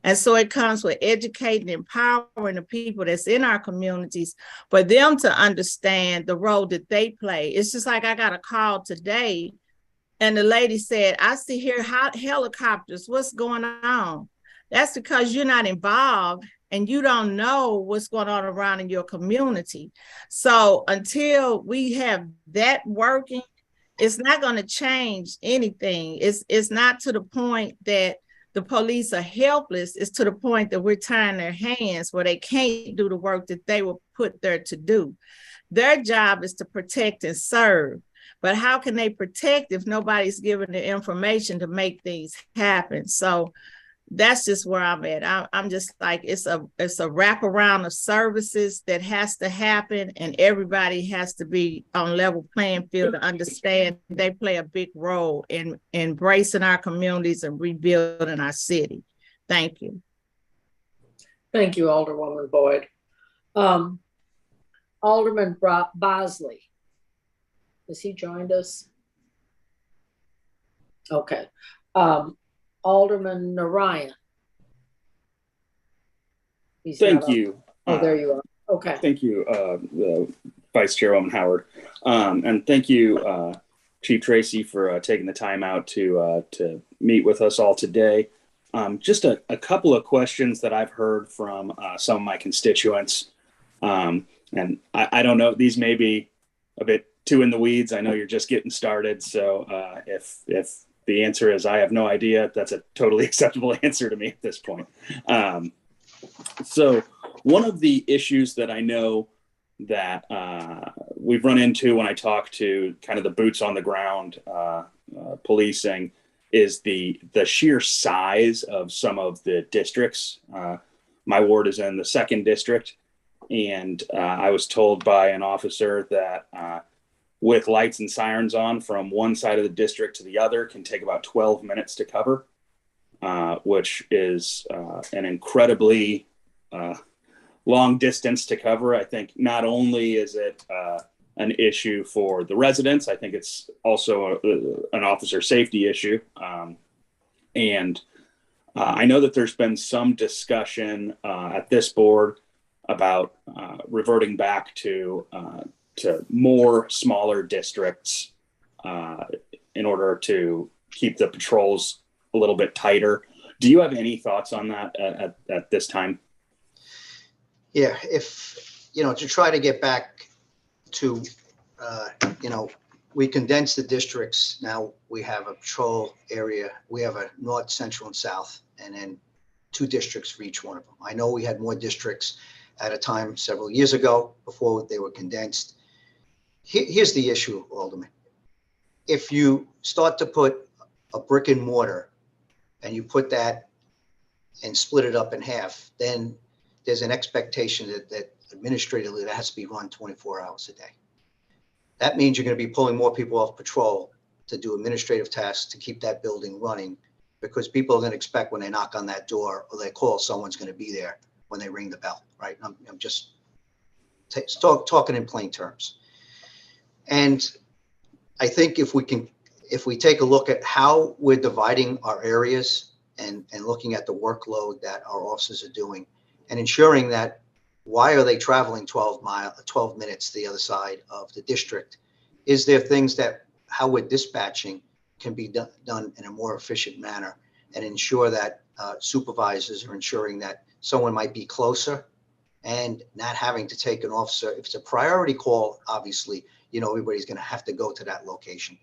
And so it comes with educating, empowering the people that's in our communities for them to understand the role that they play. It's just like I got a call today and the lady said, I see here helicopters, what's going on? That's because you're not involved and you don't know what's going on around in your community. So until we have that working, it's not going to change anything. It's not to the point that the police are helpless. It's to the point that we're tying their hands where they can't do the work that they were put there to do. Their job is to protect and serve. But how can they protect if nobody's given the information to make things happen? So that's just where I'm at. I'm just like, it's a wraparound of services that has to happen, and everybody has to be on level playing field to understand they play a big role in embracing our communities and rebuilding our city. Thank you. Thank you, Alderwoman Boyd. Alderman Bosley, has he joined us? Okay. Alderman Narayan. Thank you. Oh, there you are. Okay. Thank you, Vice Chairwoman Howard. And thank you, Chief Tracy, for taking the time out to meet with us all today. Just a couple of questions that I've heard from some of my constituents. And I don't know, these may be a bit too in the weeds. I know you're just getting started. So if the answer is I have no idea, that's a totally acceptable answer to me at this point. So one of the issues that I know that we've run into when I talk to kind of the boots on the ground policing is the sheer size of some of the districts. My ward is in the 2nd district, and I was told by an officer that with lights and sirens on from one side of the district to the other can take about 12 minutes to cover, which is an incredibly long distance to cover. I think not only is it an issue for the residents, I think it's also an officer safety issue. And I know that there's been some discussion at this board about reverting back to more smaller districts in order to keep the patrols a little bit tighter. Do you have any thoughts on that at this time? Yeah, if, to try to get back to, we condense the districts. Now we have a patrol area. We have a north, central, and south, and then 2 districts for each one of them. I know we had more districts at a time several years ago before they were condensed. Here's the issue, Alderman. If you start to put a brick and mortar and you put that and split it up in half, then there's an expectation that administratively that has to be run 24 hours a day. That means you're going to be pulling more people off patrol to do administrative tasks to keep that building running, because people are going to expect when they knock on that door or they call, someone's going to be there when they ring the bell, right? I'm just talking in plain terms. And I think if we take a look at how we're dividing our areas and looking at the workload that our officers are doing and ensuring that why are they traveling 12 minutes to the other side of the district? Is there things that how we're dispatching can be done in a more efficient manner and ensure that supervisors are ensuring that someone might be closer and not having to take an officer. If it's a priority call, obviously, everybody's going to have to go to that location.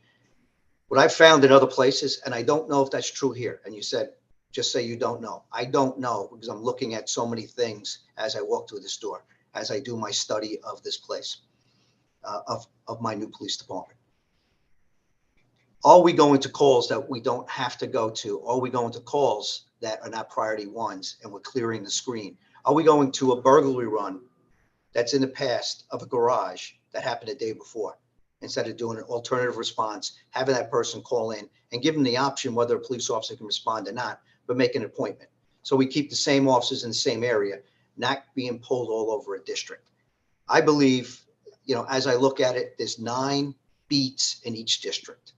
What I've found in other places, and I don't know if that's true here, and you said just say you don't know. I don't know because I'm looking at so many things as I walk through this door, as I do my study of this place, of my new police department. Are we going to calls that we don't have to go to? Are we going to calls that are not priority ones and we're clearing the screen? Are we going to a burglary run that's in the past of a garage that happened the day before? Instead of doing an alternative response, having that person call in and give them the option whether a police officer can respond or not, but make an appointment. So we keep the same officers in the same area, not being pulled all over a district. I believe, as I look at it, there's 9 beats in each district.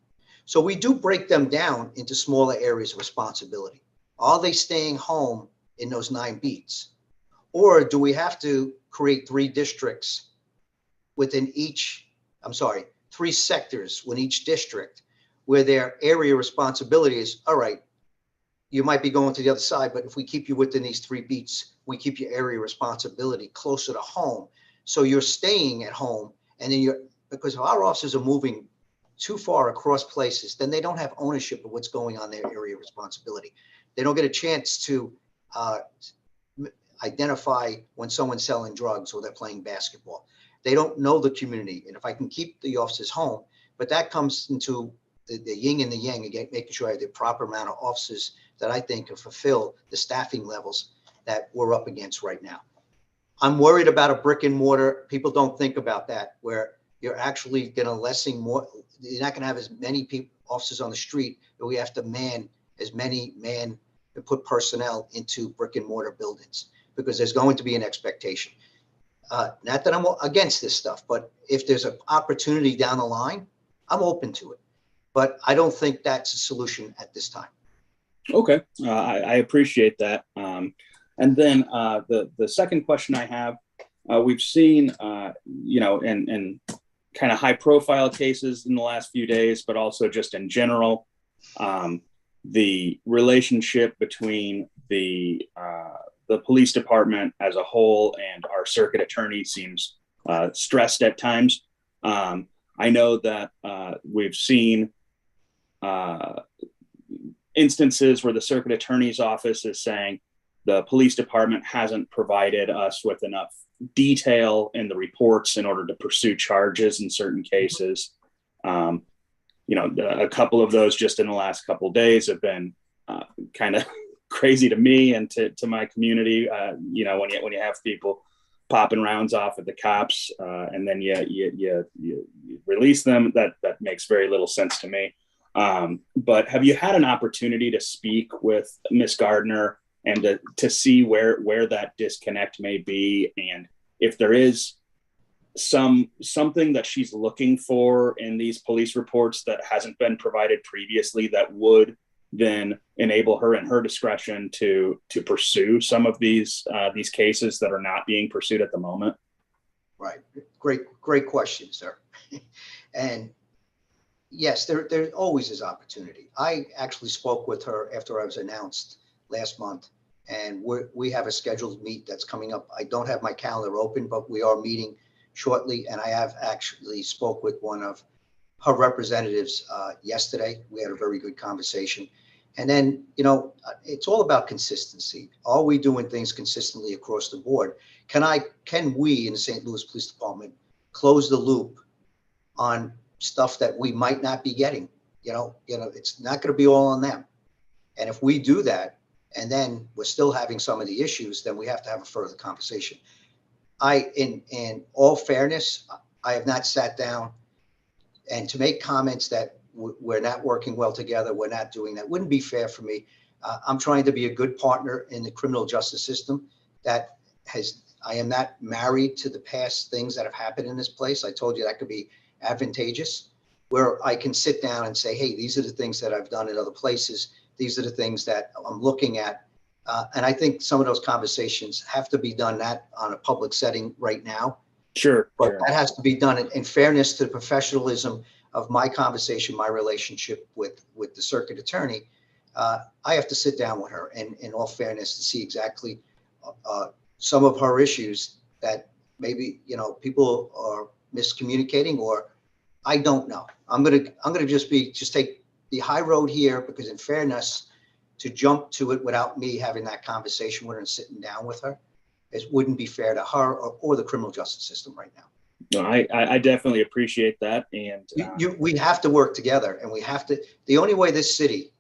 So we do break them down into smaller areas of responsibility. Are they staying home in those 9 beats? Or do we have to create 3 districts within each, 3 sectors within each district where their area responsibility is, all right, you might be going to the other side, but if we keep you within these 3 beats, we keep your area responsibility closer to home. So you're staying at home, and then because if our officers are moving too far across places, then they don't have ownership of what's going on in their area of responsibility. They don't get a chance to identify when someone's selling drugs or they're playing basketball. They don't know the community. And if I can keep the officers home, but that comes into the yin and the yang, again, making sure I have the proper amount of officers that I think can fulfill the staffing levels that we're up against right now. I'm worried about a brick and mortar. People don't think about that, where you're actually going to lessen more. You're not going to have as many officers on the street, but we have to put personnel into brick and mortar buildings because there's going to be an expectation. Not that I'm against this stuff, but if there's an opportunity down the line, I'm open to it. But I don't think that's a solution at this time. Okay, I appreciate that. And then the second question I have, we've seen, in kind of high profile cases in the last few days, but also just in general, the relationship between the police department as a whole and our circuit attorney seems stressed at times. I know that we've seen instances where the circuit attorney's office is saying the police department hasn't provided us with enough detail in the reports in order to pursue charges in certain cases. A couple of those just in the last couple of days have been kind of crazy to me and to my community. When you have people popping rounds off at the cops and then you release them, that makes very little sense to me. But have you had an opportunity to speak with Ms. Gardner and to see where that disconnect may be, and if there is something that she's looking for in these police reports that hasn't been provided previously that would then enable her in her discretion to pursue some of these cases that are not being pursued at the moment? Right. Great question, sir. And yes, there always is opportunity. I actually spoke with her after I was announced last month, and we have a scheduled meet that's coming up. I don't have my calendar open, but we are meeting shortly, and I have actually spoke with one of her representatives yesterday. We had a very good conversation. And then, it's all about consistency. Are we doing things consistently across the board? Can we in the St. Louis Police Department close the loop on stuff that we might not be getting? It's not going to be all on them. And if we do that, and then we're still having some of the issues, then we have to have a further conversation. In all fairness, I have not sat down and to make comments that we're not working well together, we're not doing that, wouldn't be fair for me. I'm trying to be a good partner in the criminal justice system. I am not married to the past things that have happened in this place. I told you that could be advantageous, where I can sit down and say, hey, these are the things that I've done in other places. These are the things that I'm looking at. And I think some of those conversations have to be done not on a public setting right now. Sure. But that has to be done in fairness to the professionalism of my conversation, my relationship with the circuit attorney. I have to sit down with her and in all fairness to see exactly some of her issues that maybe, people are miscommunicating, or I don't know. I'm gonna just take the high road here, because in fairness, to jump to it without me having that conversation with her and sitting down with her. It wouldn't be fair to her or the criminal justice system right now. No, I definitely appreciate that. And We have to work together, and we have to, the only way this city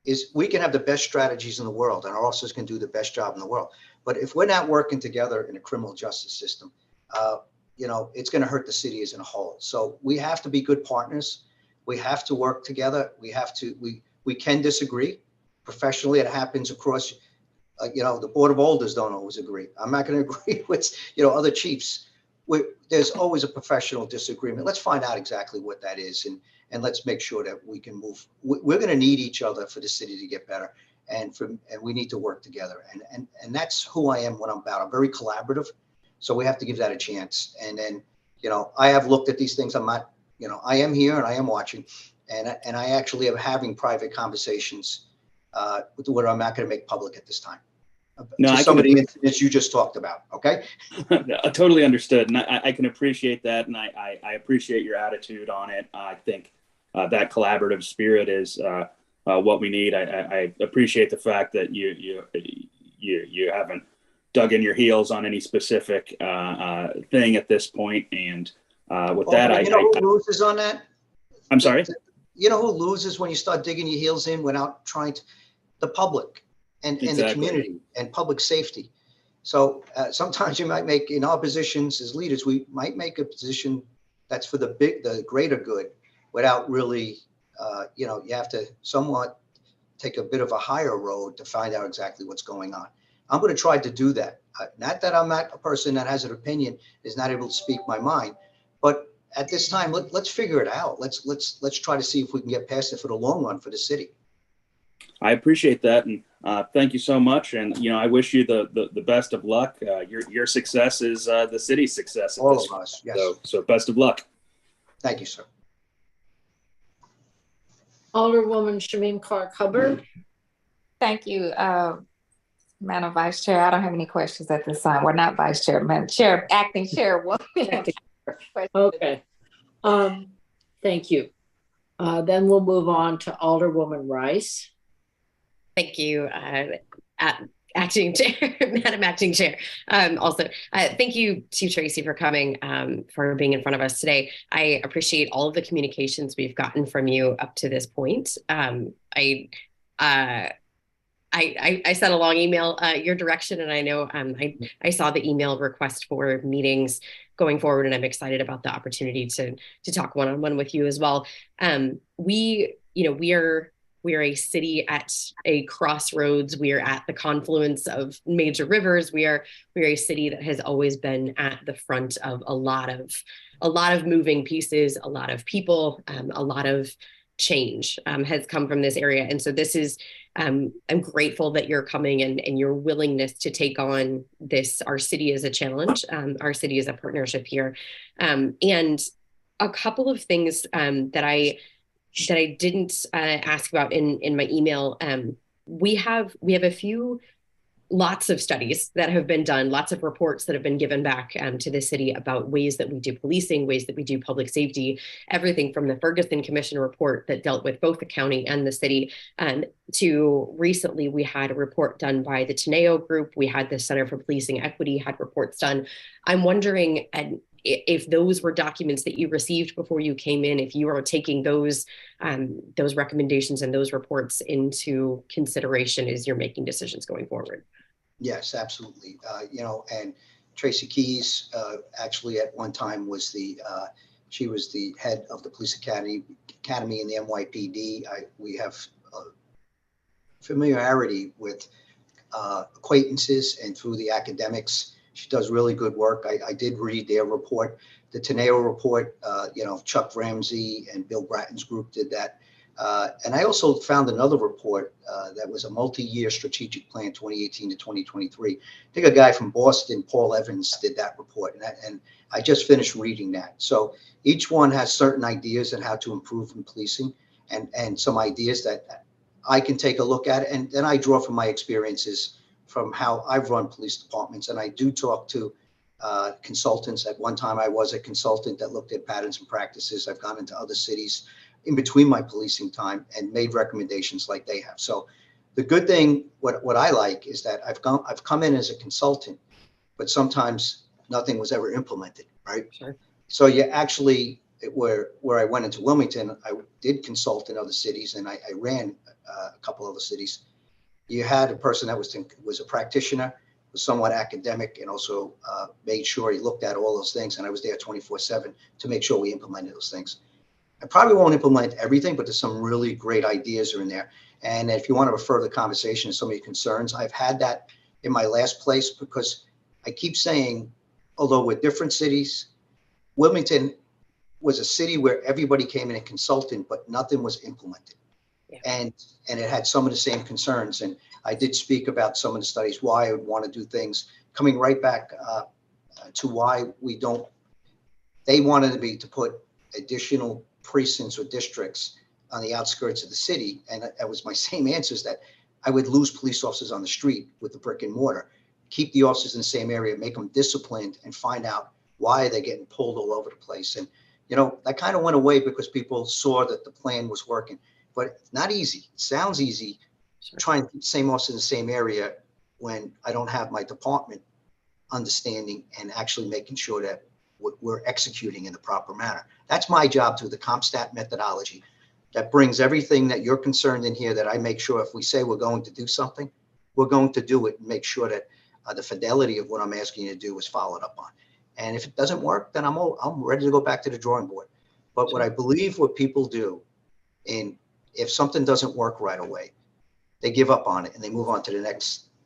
is, we can have the best strategies in the world and our officers can do the best job in the world. But if we're not working together in a criminal justice system, you know, it's going to hurt the city as a whole. So we have to be good partners. We have to work together. We can disagree. Professionally, it happens across, you know, the Board of Alders don't always agree. I'm not going to agree with, you know, other chiefs. There's always a professional disagreement. Let's find out exactly what that is, and let's make sure that we can move. We're going to need each other for the city to get better, and we need to work together. And that's who I am, what I'm about. I'm very collaborative, so we have to give that a chance. And then, you know, I have looked at these things. I'm not, you know, I am here and I am watching, and I actually am having private conversations with what I'm not going to make public at this time. No, some of the incidents you just talked about. Okay. I totally understood. And I can appreciate that. And I appreciate your attitude on it. I think that collaborative spirit is what we need. I appreciate the fact that you haven't dug in your heels on any specific thing at this point. And with that, you know who loses on that? I'm sorry? You know who loses when you start digging your heels in without trying to? The public. And the community and public safety. So sometimes you might make, in our positions as leaders, we might make a position that's for the greater good without really, you know, you have to somewhat take a bit of a higher road to find out exactly what's going on. I'm going to try to do that. Not that I'm not a person that has an opinion, is not able to speak my mind, but at this time, let's figure it out. Let's try to see if we can get past it for the long run for the city. I appreciate that. And thank you so much. And, you know, I wish you the best of luck. Your success is the city's success. All of us, yes. So best of luck. Thank you, sir. Alderwoman Shamim Clark Hubbard. Thank you, Madam Vice Chair. I don't have any questions at this time. We're not Vice Chair, Madam Chair, Acting Chairwoman. Okay. Thank you. Then we'll move on to Alderwoman Rice. Thank you, Acting Chair, Madam Acting Chair. Also, thank you to Tracy for coming, for being in front of us today. I appreciate all of the communications we've gotten from you up to this point. I sent a long email your direction, and I know I saw the email request for meetings going forward, and I'm excited about the opportunity to talk one-on-one with you as well. We are a city at a crossroads. We are at the confluence of major rivers. We are a city that has always been at the front of a lot of moving pieces, a lot of people, a lot of change has come from this area. And so this is, I'm grateful that you're coming and your willingness to take on this. Our city is a challenge. Our city is a partnership here. And a couple of things that I didn't ask about in my email. We have lots of studies that have been done, lots of reports that have been given back to the city about ways that we do policing, ways that we do public safety, everything from the Ferguson Commission report that dealt with both the county and the city, to recently we had a report done by the Teneo Group. We had the Center for Policing Equity had reports done. I'm wondering, if those were documents that you received before you came in, if you are taking those recommendations and those reports into consideration as you're making decisions going forward. Yes, absolutely. You know, and Tracy Keys actually at one time was she was the head of the police academy in the NYPD. We have familiarity with acquaintances and through the academics. She does really good work. I did read their report, the Teneo report. You know, Chuck Ramsey and Bill Bratton's group did that. And I also found another report that was a multi-year strategic plan, 2018 to 2023. I think a guy from Boston, Paul Evans, did that report. And I just finished reading that. So each one has certain ideas on how to improve in policing and some ideas that I can take a look at. And then I draw from my experiences from how I've run police departments. And I do talk to consultants. At one time, I was a consultant that looked at patterns and practices. I've gone into other cities in between my policing time and made recommendations like they have. So The good thing, what I like is that I've come in as a consultant, but sometimes nothing was ever implemented, right? Sure. So you actually, where I went into Wilmington, I did consult in other cities, and I ran a couple other cities. You had a person that was a practitioner, was somewhat academic, and also made sure he looked at all those things. And I was there 24/7 to make sure we implemented those things. I probably won't implement everything, but there's some really great ideas are in there. And if you want to refer the conversation to some of your concerns, I've had that in my last place, because I keep saying, although we're different cities, Wilmington was a city where everybody came in and consulted, but nothing was implemented. Yeah. And it had some of the same concerns. And I did speak about some of the studies, why I would want to do things, coming right back to why we don't, they wanted to put additional precincts or districts on the outskirts of the city. And that was my same answers, that I would lose police officers on the street with the brick and mortar, keep the officers in the same area, make them disciplined, and find out why they're getting pulled all over the place. And, you know, that kind of went away because people saw that the plan was working, but it's not easy. It sounds easy. Sure. Trying to keep the same officers in the same area when I don't have my department understanding and actually making sure that we're executing in the proper manner. That's my job, through the CompStat methodology that brings everything that you're concerned in here, that I make sure if we say we're going to do something, we're going to do it, and make sure that the fidelity of what I'm asking you to do is followed up on. And if it doesn't work, then I'm ready to go back to the drawing board. But what I believe what people do, and if something doesn't work right away, they give up on it and they move on to the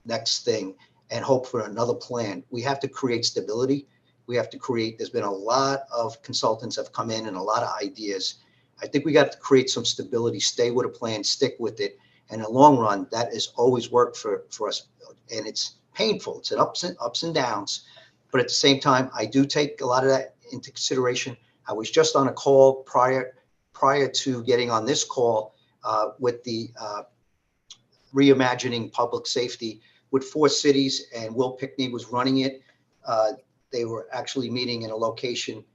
next thing and hope for another plan. We have to create stability. We have to create, there's been a lot of consultants have come in and a lot of ideas. I think we got to create some stability, stay with a plan, stick with it. And in the long run, that has always worked for us. And it's painful. It's an ups and downs. But at the same time, I do take a lot of that into consideration. I was just on a call prior to getting on this call with the Reimagining Public Safety with 4 cities, and Will Pickney was running it. They were actually meeting in a location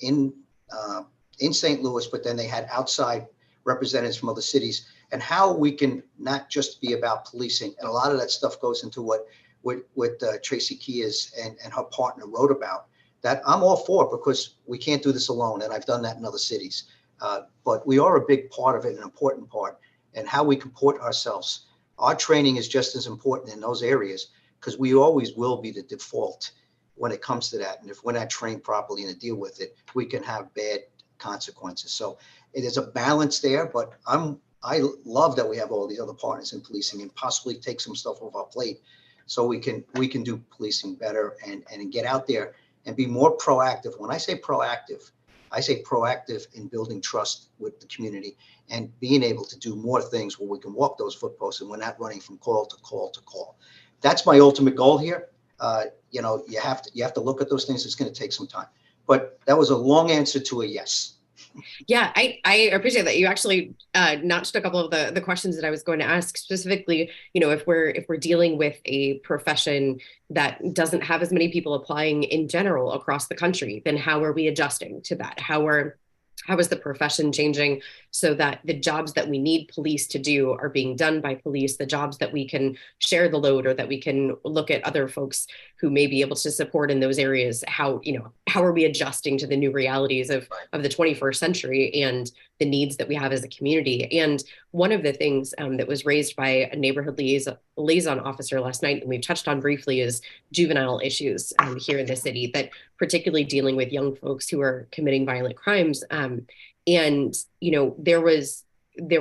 in St. Louis, but then they had outside representatives from other cities, and how we can not just be about policing. And a lot of that stuff goes into what Tracy Kias and her partner wrote about, that I'm all for, because we can't do this alone. And I've done that in other cities. But we are a big part of it, an important part, and how we comport ourselves. Our training is just as important in those areas, because we always will be the default when it comes to that. And if we're not trained properly and to deal with it, we can have bad consequences. So it is a balance there, but I love that we have all these other partners in policing, and possibly take some stuff off our plate so we can do policing better and get out there and be more proactive. When I say proactive in building trust with the community and being able to do more things where we can walk those footposts and we're not running from call to call to call. That's my ultimate goal here. You know, you have to look at those things. It's going to take some time, but that was a long answer to a yes. Yeah, I appreciate that. You actually notched a couple of the questions that I was going to ask, specifically, you know, if we're dealing with a profession that doesn't have as many people applying in general across the country, then how are we adjusting to that? How is the profession changing so that the jobs that we need police to do are being done by police, the jobs that we can share the load, or that we can look at other folks who may be able to support in those areas? How are we adjusting to the new realities of the 21st century and the needs that we have as a community? And one of the things that was raised by a neighborhood liaison officer last night, and we've touched on briefly, is juvenile issues here in the city, that particularly dealing with young folks who are committing violent crimes. And, you know, there was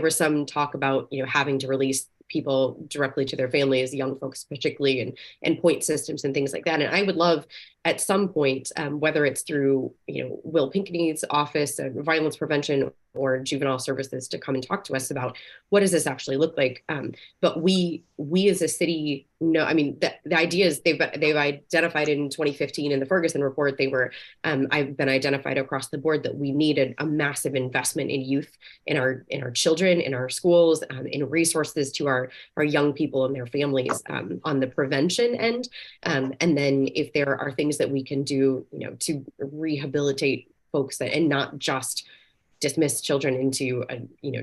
some talk about, you know, having to release people directly to their families, young folks particularly, and point systems and things like that. And I would love at some point, whether it's through, you know, Will Pinkney's office of violence prevention or juvenile services, to come and talk to us about what does this actually look like. But we as a city know, I mean, the idea is they've identified in 2015 in the Ferguson report, I've been identified across the board that we needed a massive investment in youth, in our children, in our schools, in resources to our young people and their families on the prevention end. And then if there are things that we can do, you know, to rehabilitate folks and not just dismiss children into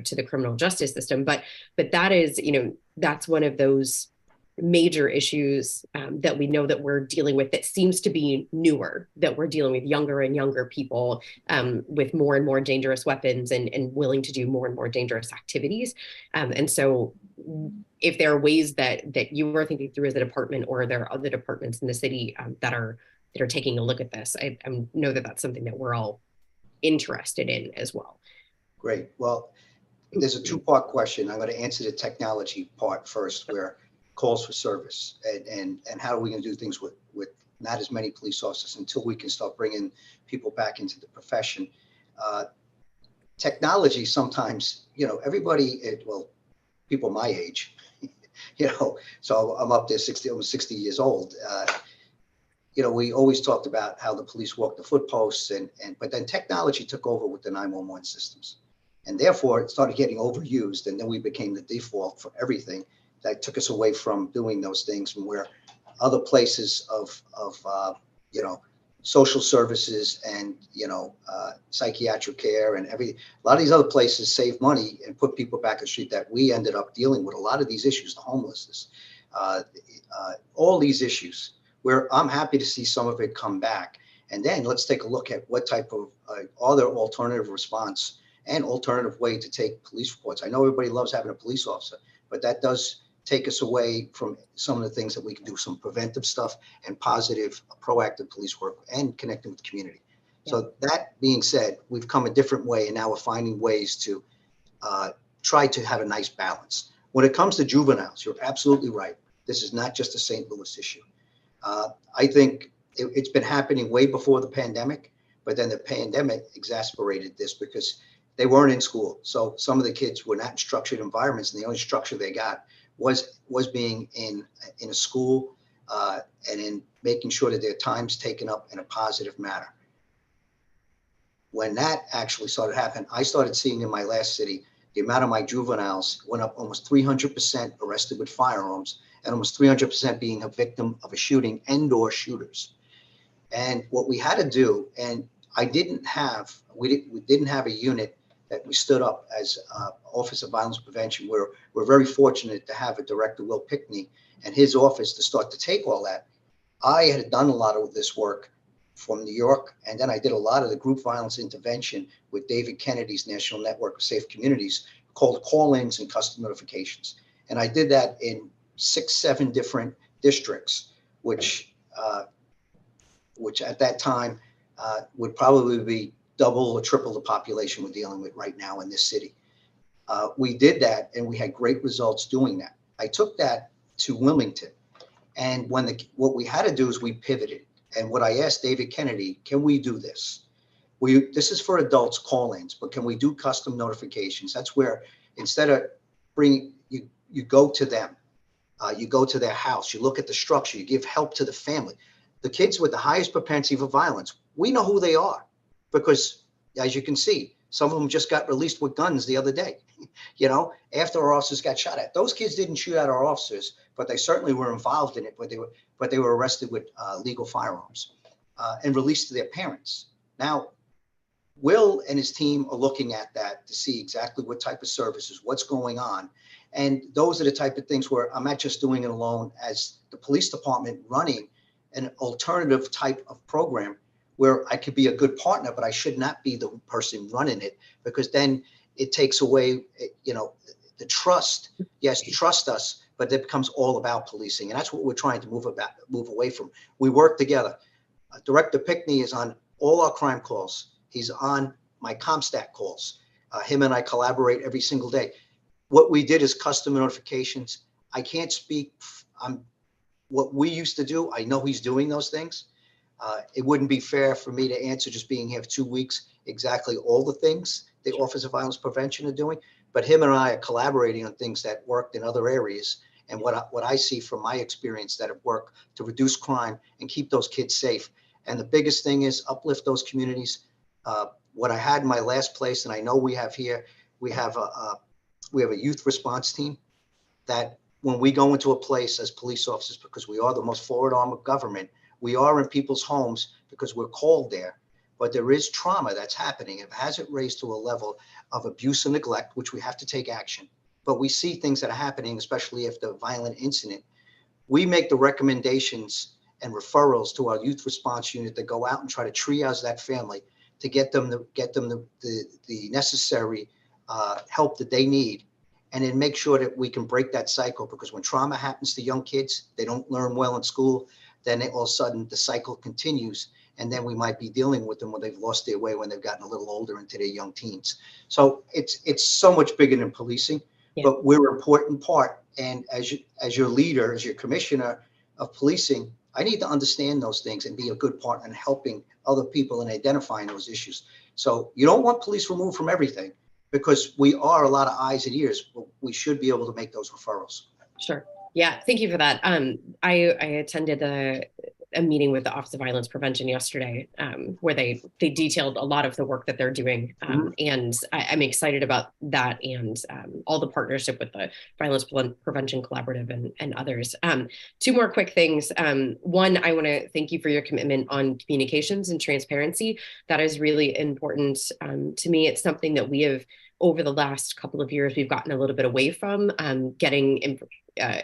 to the criminal justice system, but that is, you know, that's one of those major issues that we know that we're dealing with that seems to be newer, that we're dealing with younger and younger people with more and more dangerous weapons and willing to do more and more dangerous activities. And so if there are ways that you are thinking through as a department, or there are other departments in the city that are taking a look at this, I know that that's something that we're all interested in as well. Great. Well, there's a two-part question. I'm going to answer the technology part first, where calls for service and how are we going to do things with not as many police officers until we can start bringing people back into the profession. Technology sometimes, everybody, people my age, so I'm up there 60, almost 60 years old. We always talked about how the police walk the foot posts but then technology took over with the 911 systems. And therefore it started getting overused, and then we became the default for everything. That took us away from doing those things, from where other places of social services and psychiatric care and a lot of these other places save money and put people back on the street, that we ended up dealing with a lot of these issues, the homelessness, all these issues, where I'm happy to see some of it come back. And then let's take a look at what type of other alternative response and alternative way to take police reports. I know everybody loves having a police officer, but that does take us away from some of the things that we can do, some preventive stuff and positive, proactive police work and connecting with the community. Yeah. So that being said, we've come a different way, and now we're finding ways to try to have a nice balance. When it comes to juveniles, you're absolutely right. This is not just a St. Louis issue. I think it's been happening way before the pandemic, but then the pandemic exacerbated this because they weren't in school. So some of the kids were not in structured environments, and the only structure they got was being in a school and in making sure that their time's taken up in a positive manner. When that actually started happening, I started seeing in my last city, the amount of my juveniles went up almost 300% arrested with firearms, and almost 300% being a victim of a shooting and/or shooters. And what we had to do, and we didn't have a unit that we stood up as Office of Violence Prevention. We're very fortunate to have a director, Will Pickney, and his office to start to take all that. I had done a lot of this work from New York, and then I did a lot of the group violence intervention with David Kennedy's National Network of Safe Communities, called call-ins and custom notifications. And I did that in 6-7 different districts, which at that time would probably be double or triple the population we're dealing with right now in this city. We did that, and we had great results doing that. I took that to Wilmington, and what we had to do is we pivoted. And what I asked David Kennedy, can we do this? This is for adults call-ins, but can we do custom notifications? That's where instead of you go to them, you go to their house, you look at the structure, you give help to the family. The kids with the highest propensity for violence, we know who they are, because as you can see, some of them just got released with guns the other day, after our officers got shot at. Those kids didn't shoot at our officers, but they certainly were involved in it, but they were arrested with legal firearms and released to their parents. Now, Will and his team are looking at that to see exactly what type of services, what's going on. And those are the type of things where I'm not just doing it alone as the police department running an alternative type of program where I could be a good partner, but I should not be the person running it, because then it takes away, the trust. Yes, trust us, but it becomes all about policing. And that's what we're trying to move away from. We work together. Director Pickney is on all our crime calls. He's on my CompStat calls. Him and I collaborate every single day. What we did is custom notifications. I can't speak on what we used to do. I know he's doing those things. It wouldn't be fair for me to answer, just being here for 2 weeks, exactly all the things the Office of Violence Prevention are doing. But him and I are collaborating on things that worked in other areas, and what I see from my experience that have worked to reduce crime and keep those kids safe. And the biggest thing is uplift those communities. What I had in my last place, and I know we have here, we have a youth response team that when we go into a place as police officers, because we are the most forward arm of government, we are in people's homes because we're called there, but there is trauma that's happening. It hasn't raised to a level of abuse and neglect, which we have to take action. but we see things that are happening, especially after a violent incident. We make the recommendations and referrals to our youth response unit to go out and try to triage that family to get them the necessary help that they need, and then make sure that we can break that cycle, because when trauma happens to young kids, they don't learn well in school, then all of a sudden the cycle continues, and then we might be dealing with them when they've lost their way, when they've gotten a little older into their young teens. So it's so much bigger than policing, but we're an important part. And as your leader, as your commissioner of policing, I need to understand those things and be a good partner in helping other people in identifying those issues. So you don't want police removed from everything, because we are a lot of eyes and ears, but we should be able to make those referrals. Sure. Yeah. Thank you for that. I attended a meeting with the Office of Violence Prevention yesterday, where they detailed a lot of the work that they're doing. And I'm excited about that, and all the partnership with the Violence Prevention Collaborative and others. Two more quick things. One, I want to thank you for your commitment on communications and transparency. That is really important to me. It's something that we have, over the last couple of years, we've gotten a little bit away from, getting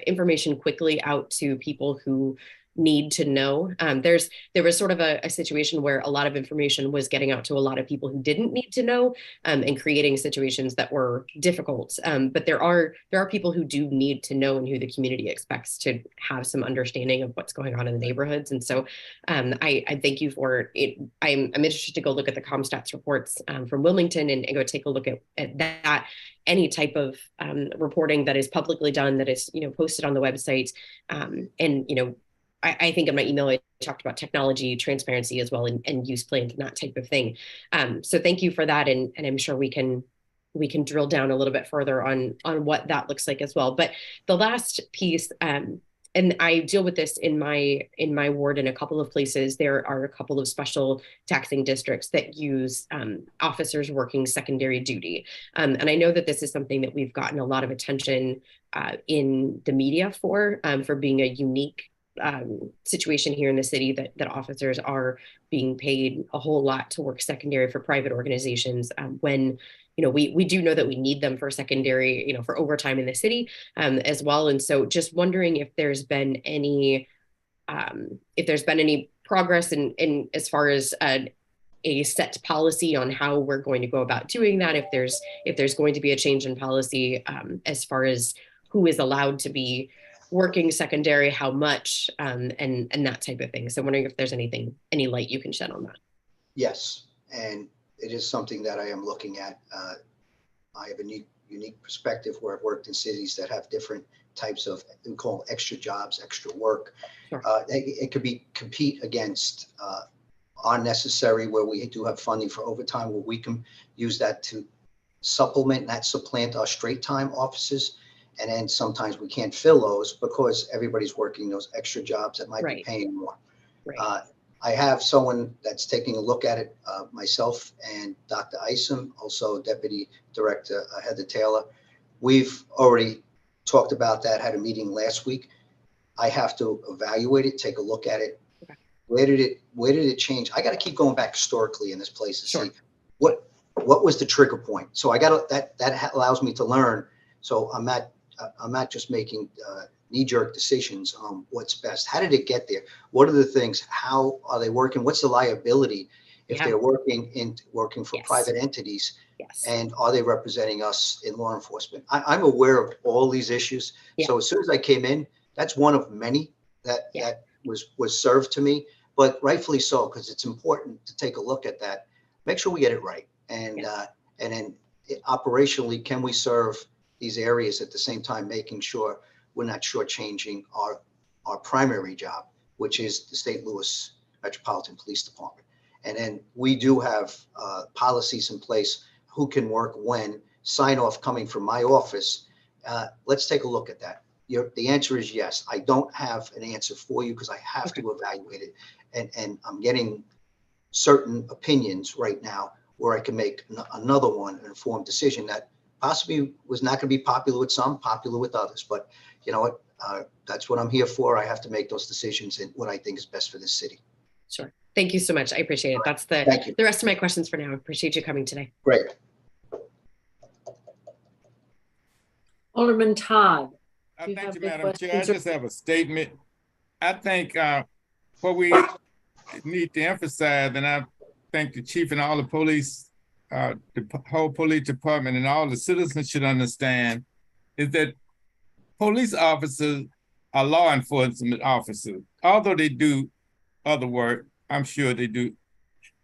information quickly out to people who need to know. There was sort of a situation where a lot of information was getting out to a lot of people who didn't need to know, and creating situations that were difficult. But there are people who do need to know, and who the community expects to have some understanding of what's going on in the neighborhoods. And so I thank you for it. I'm interested to go look at the CompStats reports from Wilmington, and go take a look at that. Any type of reporting that is publicly done, that is, posted on the website. And, I think in my email, I talked about technology, transparency as well, and use plans and that type of thing. So thank you for that. And I'm sure we can drill down a little bit further on what that looks like as well. But the last piece, and I deal with this in my ward in a couple of places. There are a couple of special taxing districts that use officers working secondary duty. And I know that this is something that we've gotten a lot of attention in the media for being a unique situation here in the city, that officers are being paid a whole lot to work secondary for private organizations, when we do know that we need them for secondary, for overtime in the city as well. And so just wondering if there's been any progress in as far as a set policy on how we're going to go about doing that, if there's going to be a change in policy as far as who is allowed to be working secondary, how much, and that type of thing. So I'm wondering if there's any light you can shed on that. Yes, and it is something that I am looking at. I have a unique perspective where I've worked in cities that have different types of, we call extra jobs, extra work. Sure. It could be compete against unnecessary, where we do have funding for overtime, where we can use that to supplement, not supplant our straight time offices. And then sometimes we can't fill those because everybody's working those extra jobs that might be paying more. Right. I have someone that's taking a look at it, myself and Dr. Isom, also Deputy Director Heather Taylor. We've already talked about that, had a meeting last week. I have to evaluate it, take a look at it. Okay. Where did it change? I got to keep going back historically in this place to see what was the trigger point. So I got that allows me to learn. So I'm not just making knee-jerk decisions on what's best. How did it get there? What are the things? How are they working? What's the liability if they're working for private entities? Yes. And are they representing us in law enforcement? I'm aware of all these issues. Yeah. So as soon as I came in, that's one of many that was served to me, but rightfully so, because it's important to take a look at that, make sure we get it right. And then operationally, can we serve these areas at the same time, making sure we're not shortchanging our primary job, which is the St. Louis Metropolitan Police Department. And then we do have policies in place, who can work when, sign off coming from my office. Let's take a look at that. The answer is yes. I don't have an answer for you because I have to evaluate it. And I'm getting certain opinions right now where I can make another one, an informed decision that possibly was not going to be popular with some, popular with others. But you know what? That's what I'm here for. I have to make those decisions and what I think is best for this city. Sure. Thank you so much. I appreciate it. That's the rest of my questions for now. I appreciate you coming today. Great. Alderman Todd. Do you Thank have you, any Madam Chair. I questions or- just have a statement. I think what we need to emphasize, and I think the chief and all the police, the whole police department and all the citizens should understand, is that police officers are law enforcement officers. Although they do other work, I'm sure they do,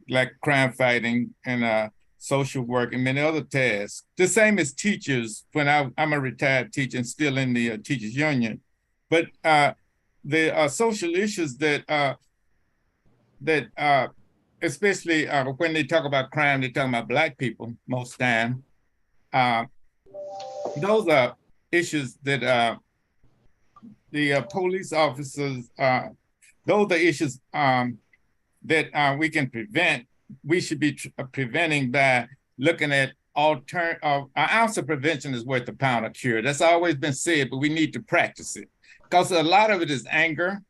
like crime fighting and social work and many other tasks. The same as teachers. When I'm a retired teacher and still in the teachers union, but there are social issues that especially when they talk about crime, they're talking about Black people most time. Those are issues that the police officers, those are issues that we can prevent. We should be preventing by looking at an ounce of prevention is worth a pound of cure. That's always been said, but we need to practice it. Because a lot of it is anger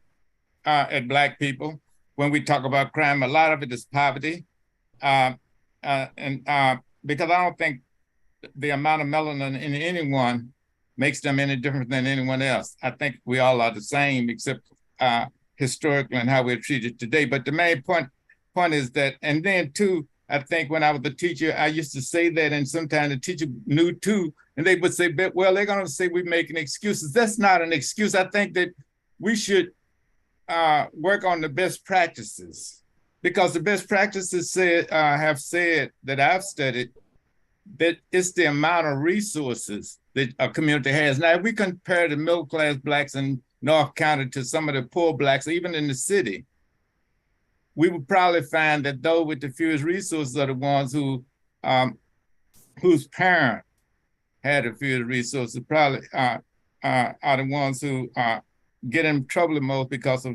at Black people. When we talk about crime, a lot of it is poverty. Because I don't think the amount of melanin in anyone makes them any different than anyone else. I think we all are the same, except historically and how we're treated today. But the main point is that, and then too, I think when I was a teacher, I used to say that, and sometimes the teacher knew too, and they would say, well, they're gonna say we're making excuses. That's not an excuse. I think that we should work on the best practices, because the best practices have said that I've studied that it's the amount of resources that a community has. Now, if we compare the middle-class Blacks in North County to some of the poor Blacks, even in the city, we would probably find that those with the fewest resources are the ones whose parent had the fewest resources, probably are the ones who get in trouble the most because of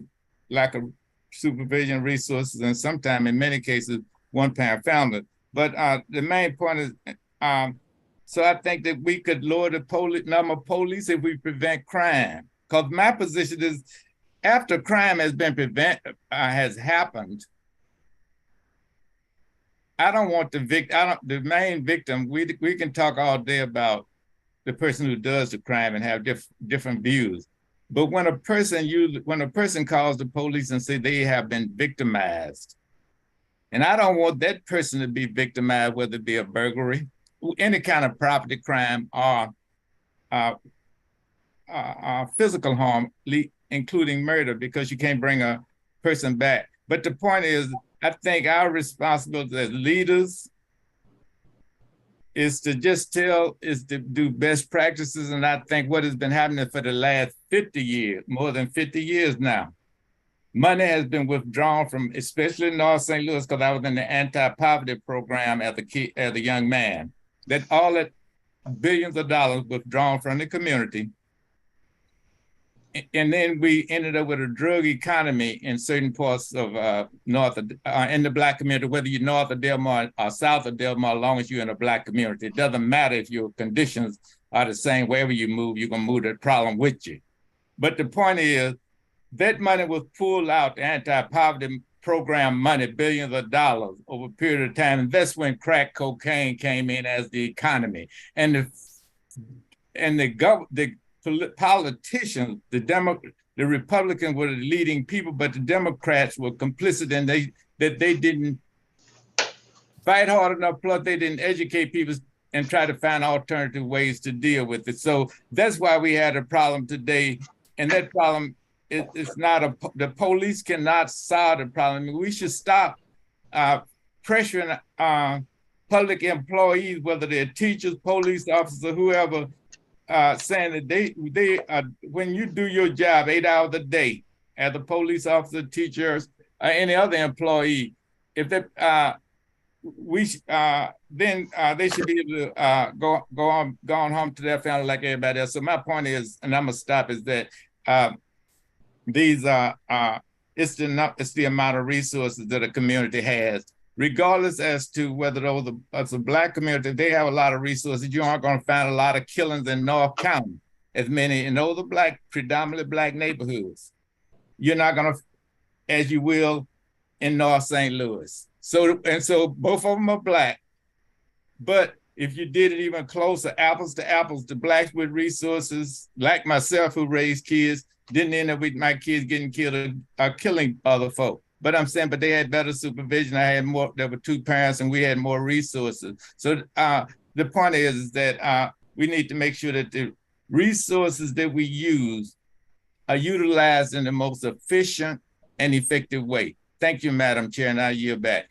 lack of supervision resources, and sometimes, in many cases, one-parent family. But the main point is, so I think that we could lower the number of police if we prevent crime. Because my position is, after crime has been has happened, I don't want the main victim. We can talk all day about the person who does the crime and have different views. But when a person calls the police and say they have been victimized, and I don't want that person to be victimized, whether it be a burglary, any kind of property crime, or physical harm, including murder, because you can't bring a person back. But the point is, I think our responsibility as leaders is to do best practices. And I think what has been happening for the last 50 years, more than 50 years now, money has been withdrawn from, especially North St. Louis, because I was in the anti-poverty program as a young man, that all that billions of dollars withdrawn from the community. And then we ended up with a drug economy in certain parts of in the Black community, whether you're north of Delmar or south of Delmar, as long as you're in a Black community. It doesn't matter if your conditions are the same. Wherever you move, you're gonna move the problem with you. But the point is, that money was pulled out, the anti-poverty program money, billions of dollars over a period of time. And that's when crack cocaine came in as the economy. And the politicians, the Republicans were the leading people, but the Democrats were complicit in that they didn't fight hard enough, plus they didn't educate people and try to find alternative ways to deal with it. So that's why we had a problem today. And that problem, it's not the police cannot solve the problem. I mean, we should stop pressuring public employees, whether they're teachers, police officers, whoever, saying that they when you do your job 8 hours a day as a police officer, teachers, or any other employee, if they then they should be able to go on home to their family like everybody else. So my point is, and I'm gonna stop, is that these it's the amount of resources that a community has, regardless as to whether those are a Black community. They have a lot of resources. You aren't going to find a lot of killings in North County, as many in those are predominantly Black neighborhoods. You're not going to, as you will in North St. Louis. So both of them are Black, but if you did it even closer, apples to apples, the blacks with resources, like myself who raised kids, didn't end up with my kids getting killed or killing other folk. But I'm saying, but they had better supervision. I had more, there were 2 parents and we had more resources. So the point is that we need to make sure that the resources that we use are utilized in the most efficient and effective way. Thank you, Madam Chair, and I yield back.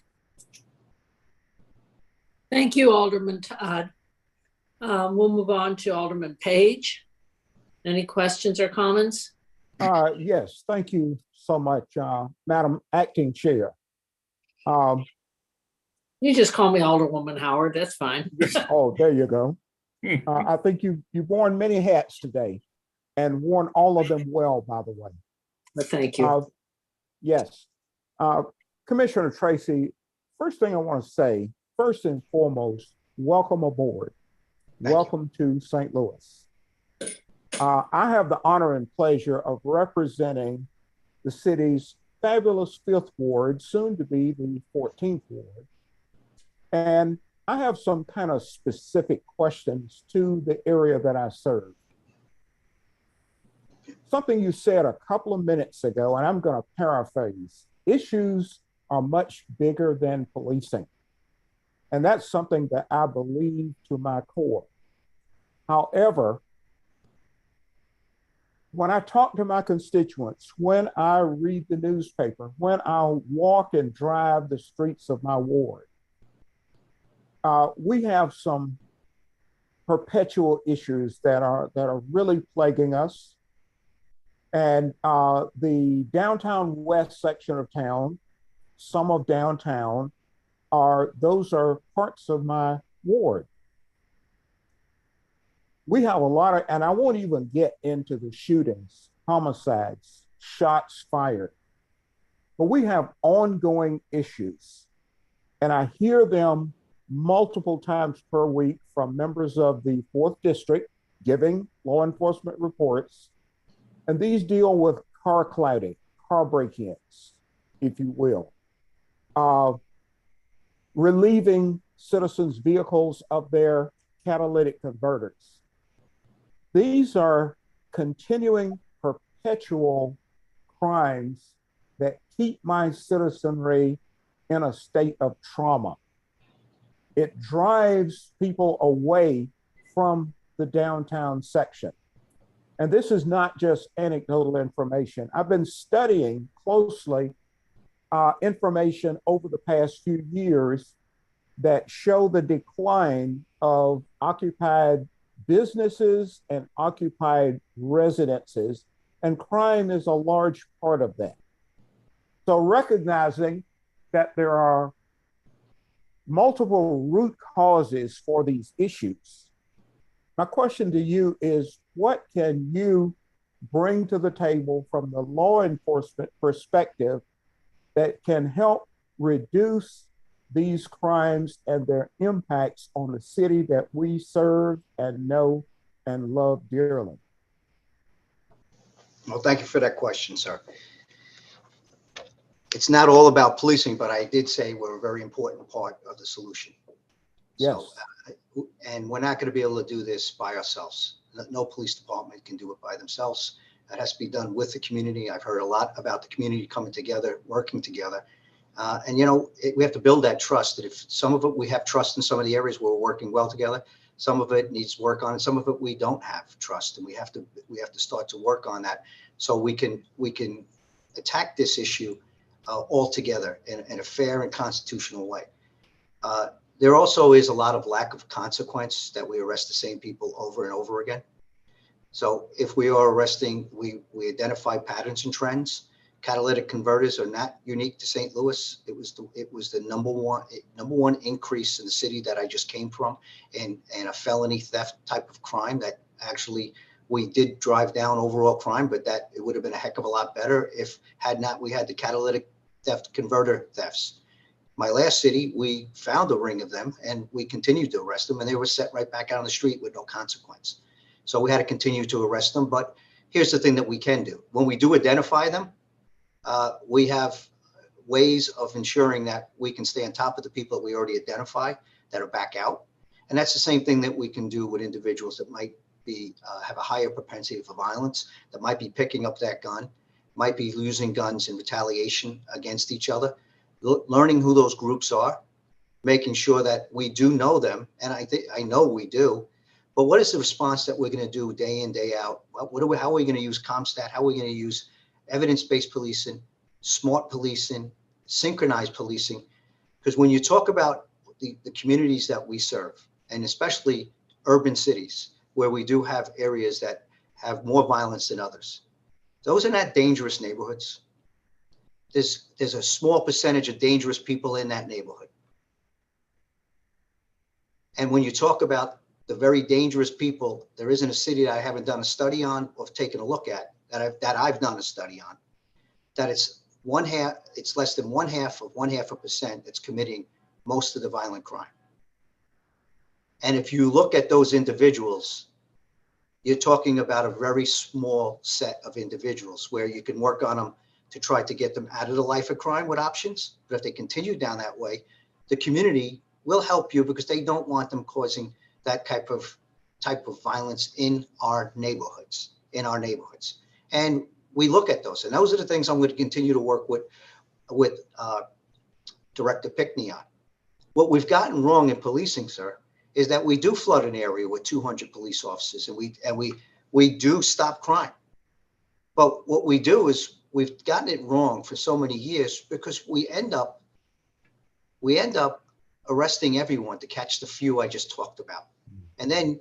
Thank you, Alderman Todd. We'll move on to Alderman Page. Any questions or comments? Yes, thank you so much, Madam Acting Chair. You just call me Alderwoman Howard, that's fine. Oh, there you go. I think you've worn many hats today and worn all of them well, by the way. But thank you. Yes. Commissioner Tracy, first thing I want to say, first and foremost, welcome aboard. Welcome to St. Louis. I have the honor and pleasure of representing the city's fabulous 5th Ward, soon to be the 14th Ward. And I have some kind of specific questions to the area that I serve. Something you said a couple of minutes ago, and I'm going to paraphrase, issues are much bigger than policing. And that's something that I believe to my core. However, when I talk to my constituents, when I read the newspaper, when I walk and drive the streets of my ward, we have some perpetual issues that are really plaguing us. And the downtown west section of town, some of downtown, those are parts of my ward. We have a lot of, and I won't even get into the shootings, homicides, shots fired, but we have ongoing issues. And I hear them multiple times per week from members of the 4th District giving law enforcement reports. And these deal with car clouding, car break-ins, if you will, relieving citizens' vehicles of their catalytic converters. These are continuing, perpetual crimes that keep my citizenry in a state of trauma. It drives people away from the downtown section. And this is not just anecdotal information. I've been studying closely information over the past few years that show the decline of occupied businesses and occupied residences, and crime is a large part of that. So recognizing that there are multiple root causes for these issues, my question to you is, what can you bring to the table from the law enforcement perspective that can help reduce these crimes and their impacts on the city that we serve and know and love dearly? Well, thank you for that question, sir. It's not all about policing, but I did say we're a very important part of the solution. Yes. So, and we're not going to be able to do this by ourselves. No police department can do it by themselves. That has to be done with the community. I've heard a lot about the community coming together, working together. And, you know, we have to build that trust, that if some of it, we have trust in some of the areas where we're working well together, some of it needs work on, and some of it we don't have trust, and we have to start to work on that so we can attack this issue all together in a fair and constitutional way. There also is a lot of lack of consequence that we arrest the same people over and over again. So if we are arresting, we identify patterns and trends. Catalytic converters are not unique to St. Louis. It was the number one increase in the city that I just came from, and a felony theft type of crime that actually we did drive down overall crime, but that it would have been a heck of a lot better if we had the catalytic theft converter thefts. My last city, we found a ring of them and we continued to arrest them, and they were set right back out on the street with no consequence. So we had to continue to arrest them. But here's the thing that we can do. When we do identify them, we have ways of ensuring that we can stay on top of the people that we already identify that are back out. And that's the same thing that we can do with individuals that might be have a higher propensity for violence, that might be picking up that gun, might be using guns in retaliation against each other. Learning who those groups are, making sure that we do know them, and I know we do. But what is the response that we're going to do day in, day out? How are we going to use CompStat? How are we going to use evidence-based policing, smart policing, synchronized policing? Because when you talk about the communities that we serve, and especially urban cities, where we do have areas that have more violence than others, those are not dangerous neighborhoods. There's a small percentage of dangerous people in that neighborhood. And when you talk about the very dangerous people, there isn't a city that I haven't done a study on or taken a look at that I've done a study on, that it's less than 0.5% that's committing most of the violent crime. And if you look at those individuals, you're talking about a very small set of individuals where you can work on them to try to get them out of the life of crime with options. But if they continue down that way, the community will help you because they don't want them causing that type of violence in our neighborhoods. And we look at those, and those are the things I'm going to continue to work with Director Pickney on. What we've gotten wrong in policing, sir, is that we do flood an area with 200 police officers, and we do stop crime. But what we do is we've gotten it wrong for so many years because we end up arresting everyone to catch the few I just talked about. And then,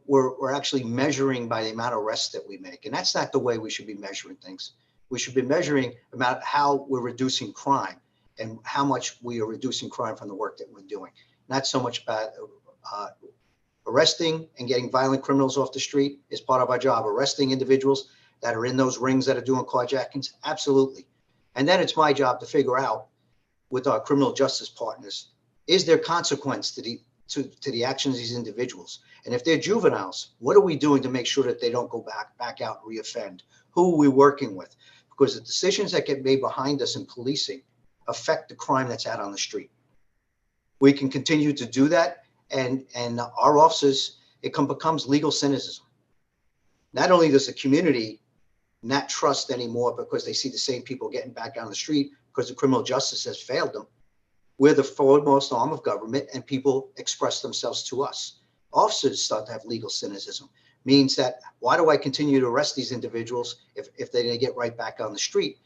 we're actually measuring by the amount of arrests that we make. And that's not the way we should be measuring things. We should be measuring about how we're reducing crime and how much we are reducing crime from the work that we're doing. Not so much about arresting and getting violent criminals off the street is part of our job. Arresting individuals that are in those rings that are doing carjackings, absolutely. And then it's my job to figure out with our criminal justice partners, is there consequence to the actions of these individuals? And if they're juveniles, what are we doing to make sure that they don't go back out and reoffend? Who are we working with? Because the decisions that get made behind us in policing affect the crime that's out on the street. We can continue to do that, and our officers, it becomes legal cynicism. Not only does the community not trust anymore because they see the same people getting back on the street because the criminal justice has failed them. We're the foremost arm of government, and people express themselves to us. Officers start to have legal cynicism, means that why do I continue to arrest these individuals if they didn't get right back on the street?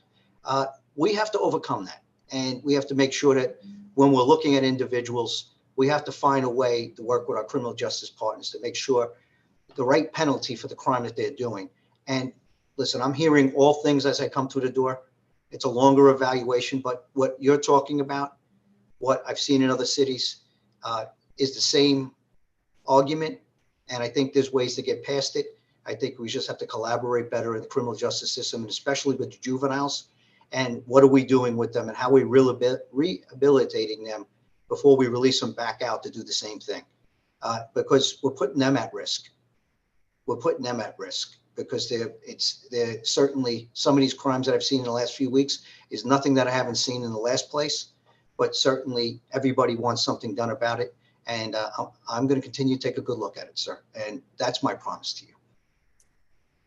We have to overcome that. And we have to make sure that when we're looking at individuals, we have to find a way to work with our criminal justice partners to make sure the right penalty for the crime that they're doing. And listen, I'm hearing all things as I come through the door. It's a longer evaluation, but what you're talking about, what I've seen in other cities, is the same argument. And I think there's ways to get past it. I think we just have to collaborate better in the criminal justice system, and especially with the juveniles. And what are we doing with them, and how are we rehabilitating them before we release them back out to do the same thing? Because we're putting them at risk. We're putting them at risk because they're certainly, some of these crimes that I've seen in the last few weeks is nothing that I haven't seen in the last place, but certainly everybody wants something done about it. And I'm going to continue to take a good look at it, sir. And that's my promise to you.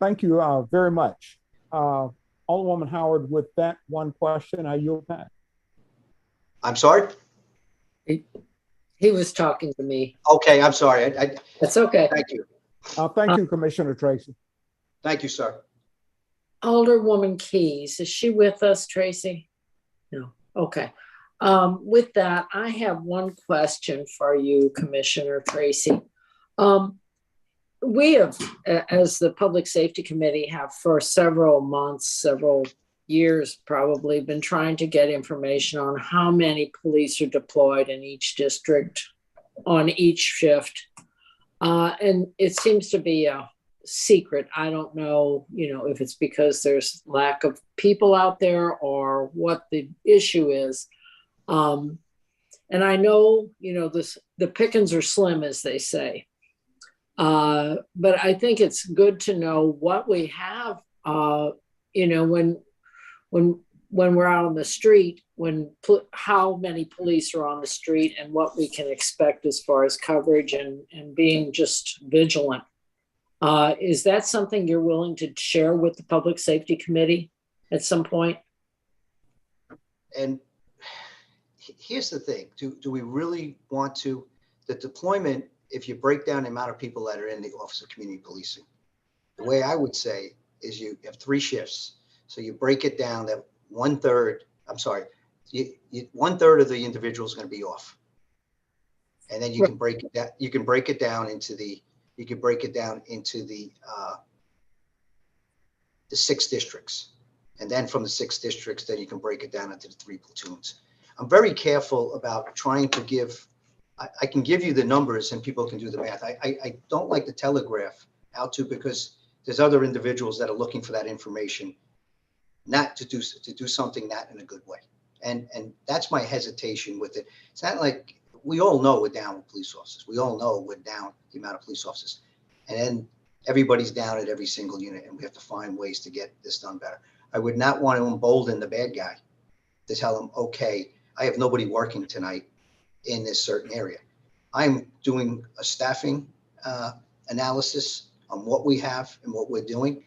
Thank you very much. Alderwoman Howard, with that one question, I yield back. I'm sorry? He was talking to me. Okay, I'm sorry. That's okay. Thank you. Thank you, Commissioner Tracy. Thank you, sir. Alderwoman Keys, is she with us, Tracy? No. Okay. With that, I have one question for you, Commissioner Tracy. We have, as the Public Safety Committee, have for several months, several years probably, been trying to get information on how many police are deployed in each district on each shift. And it seems to be a secret. I don't know, if it's because there's lack of people out there or what the issue is. And I know, the pickings are slim, as they say. But I think it's good to know what we have, when when we're out on the street, how many police are on the street and what we can expect as far as coverage and being just vigilant. Is that something you're willing to share with the Public Safety Committee at some point? And here's the thing, do we really want to, the deployment, if you break down the amount of people that are in the Office of Community Policing, the way I would say is you have 3 shifts. So you break it down that 1/3, I'm sorry, 1/3 of the individual is going to be off. And then you can break it down, you can break it down into the 6 districts. And then from the 6 districts, then you can break it down into the 3 platoons. I'm very careful about trying to give, I can give you the numbers and people can do the math. I don't like to telegraph out to, because there's other individuals that are looking for that information, not to do something not in a good way. And that's my hesitation with it. It's not like, we all know we're down with police officers. We all know we're down the amount of police officers. And then everybody's down at every single unit, and we have to find ways to get this done better. I would not want to embolden the bad guy to tell him, okay, I have nobody working tonight in this certain area. I'm doing a staffing analysis on what we have and what we're doing.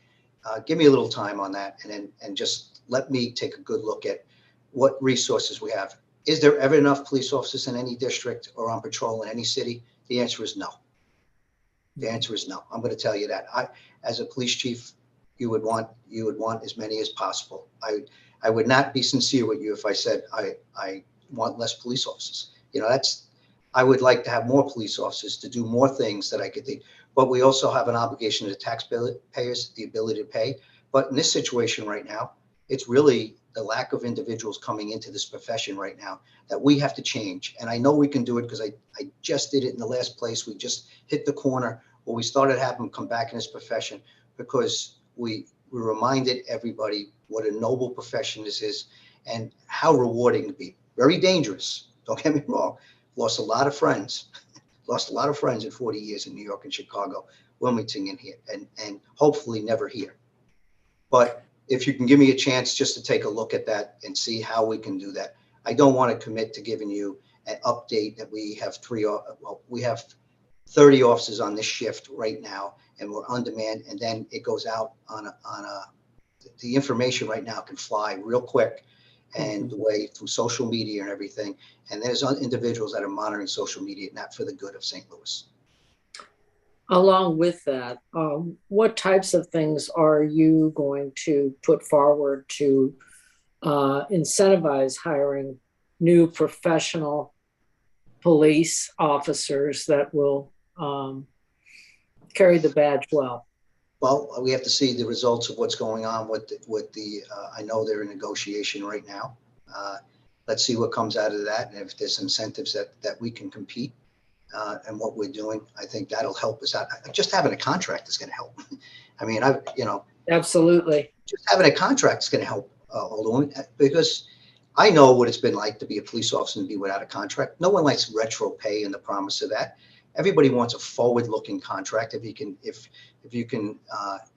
Give me a little time on that, and just let me take a good look at what resources we have. Is there ever enough police officers in any district or on patrol in any city? The answer is no. The answer is no. I'm going to tell you that. As a police chief, you would want as many as possible. I would not be sincere with you if I said I want less police officers. You know, I would like to have more police officers to do more things that I could think. But we also have an obligation to taxpayers, the ability to pay. But in this situation right now, it's really the lack of individuals coming into this profession right now that we have to change. And I know we can do it, because I just did it in the last place. We just hit the corner where we started having them come back in this profession, because we reminded everybody what a noble profession this is and how rewarding to be. Very dangerous, don't get me wrong. Lost a lot of friends. Lost a lot of friends in 40 years in New York and Chicago, Wilmington, and here, and hopefully never here. But if you can give me a chance just to take a look at that and see how we can do that. I don't want to commit to giving you an update that we have we have 30 officers on this shift right now, and we're on demand, and then it goes out the information right now can fly real quick, and the way through social media and everything. And there's individuals that are monitoring social media, not for the good of St. Louis. Along with that, what types of things are you going to put forward to incentivize hiring new professional police officers that will carry the badge well? Well, we have to see the results of what's going on with the I know they're in negotiation right now. Let's see what comes out of that, and if there's incentives that we can compete. And what we're doing, I think that'll help us out. Just having a contract is going to help. I mean, absolutely. Just having a contract is going to help, because I know what it's been like to be a police officer and be without a contract. No one likes retro pay and the promise of that. Everybody wants a forward-looking contract. If you can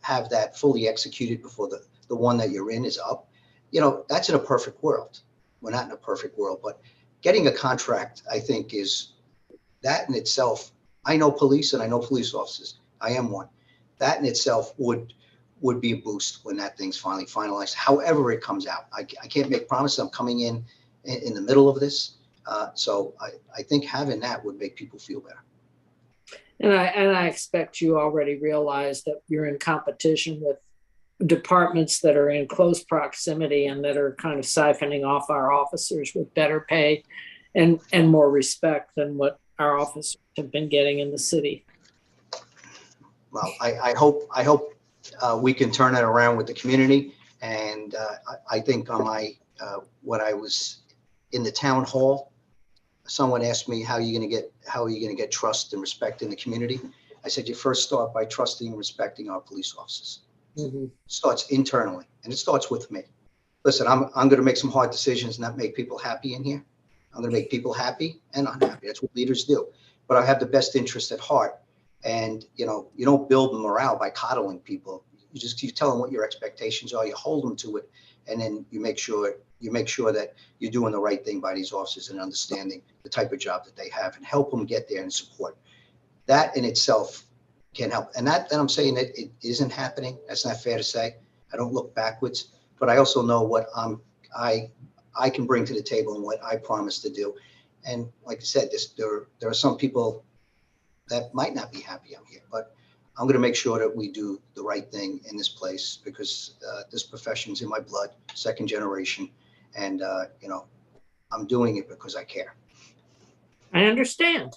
have that fully executed before the one that you're in is up, that's in a perfect world. We're not in a perfect world, but getting a contract, I think, is that in itself. I know police and I know police officers. I am one. That in itself would be a boost when that thing's finally finalized. However it comes out, I can't make promises. I'm coming in the middle of this, so I think having that would make people feel better. And I expect you already realize that you're in competition with departments that are in close proximity and that are kind of siphoning off our officers with better pay and more respect than what our officers have been getting in the city. Well, I hope we can turn it around with the community. And I think on when I was in the town hall, someone asked me, how are you going to get trust and respect in the community? I said, you first start by trusting and respecting our police officers. It starts internally, and it starts with me. Listen, I'm going to make some hard decisions and not make people happy in here. I'm going to make people happy and unhappy. That's what leaders do. But I have the best interest at heart. And, you don't build morale by coddling people. you tell them what your expectations are, you hold them to it, and then you make sure that you're doing the right thing by these officers and understanding the type of job that they have and help them get there and support. That in itself can help. And that I'm saying that it isn't happening. That's not fair to say. I don't look backwards, but I also know what I can bring to the table and what I promise to do. And like I said, there are some people that might not be happy I'm here, but I'm going to make sure that we do the right thing in this place because this profession's in my blood, second generation. And, you know, I'm doing it because I care. I understand.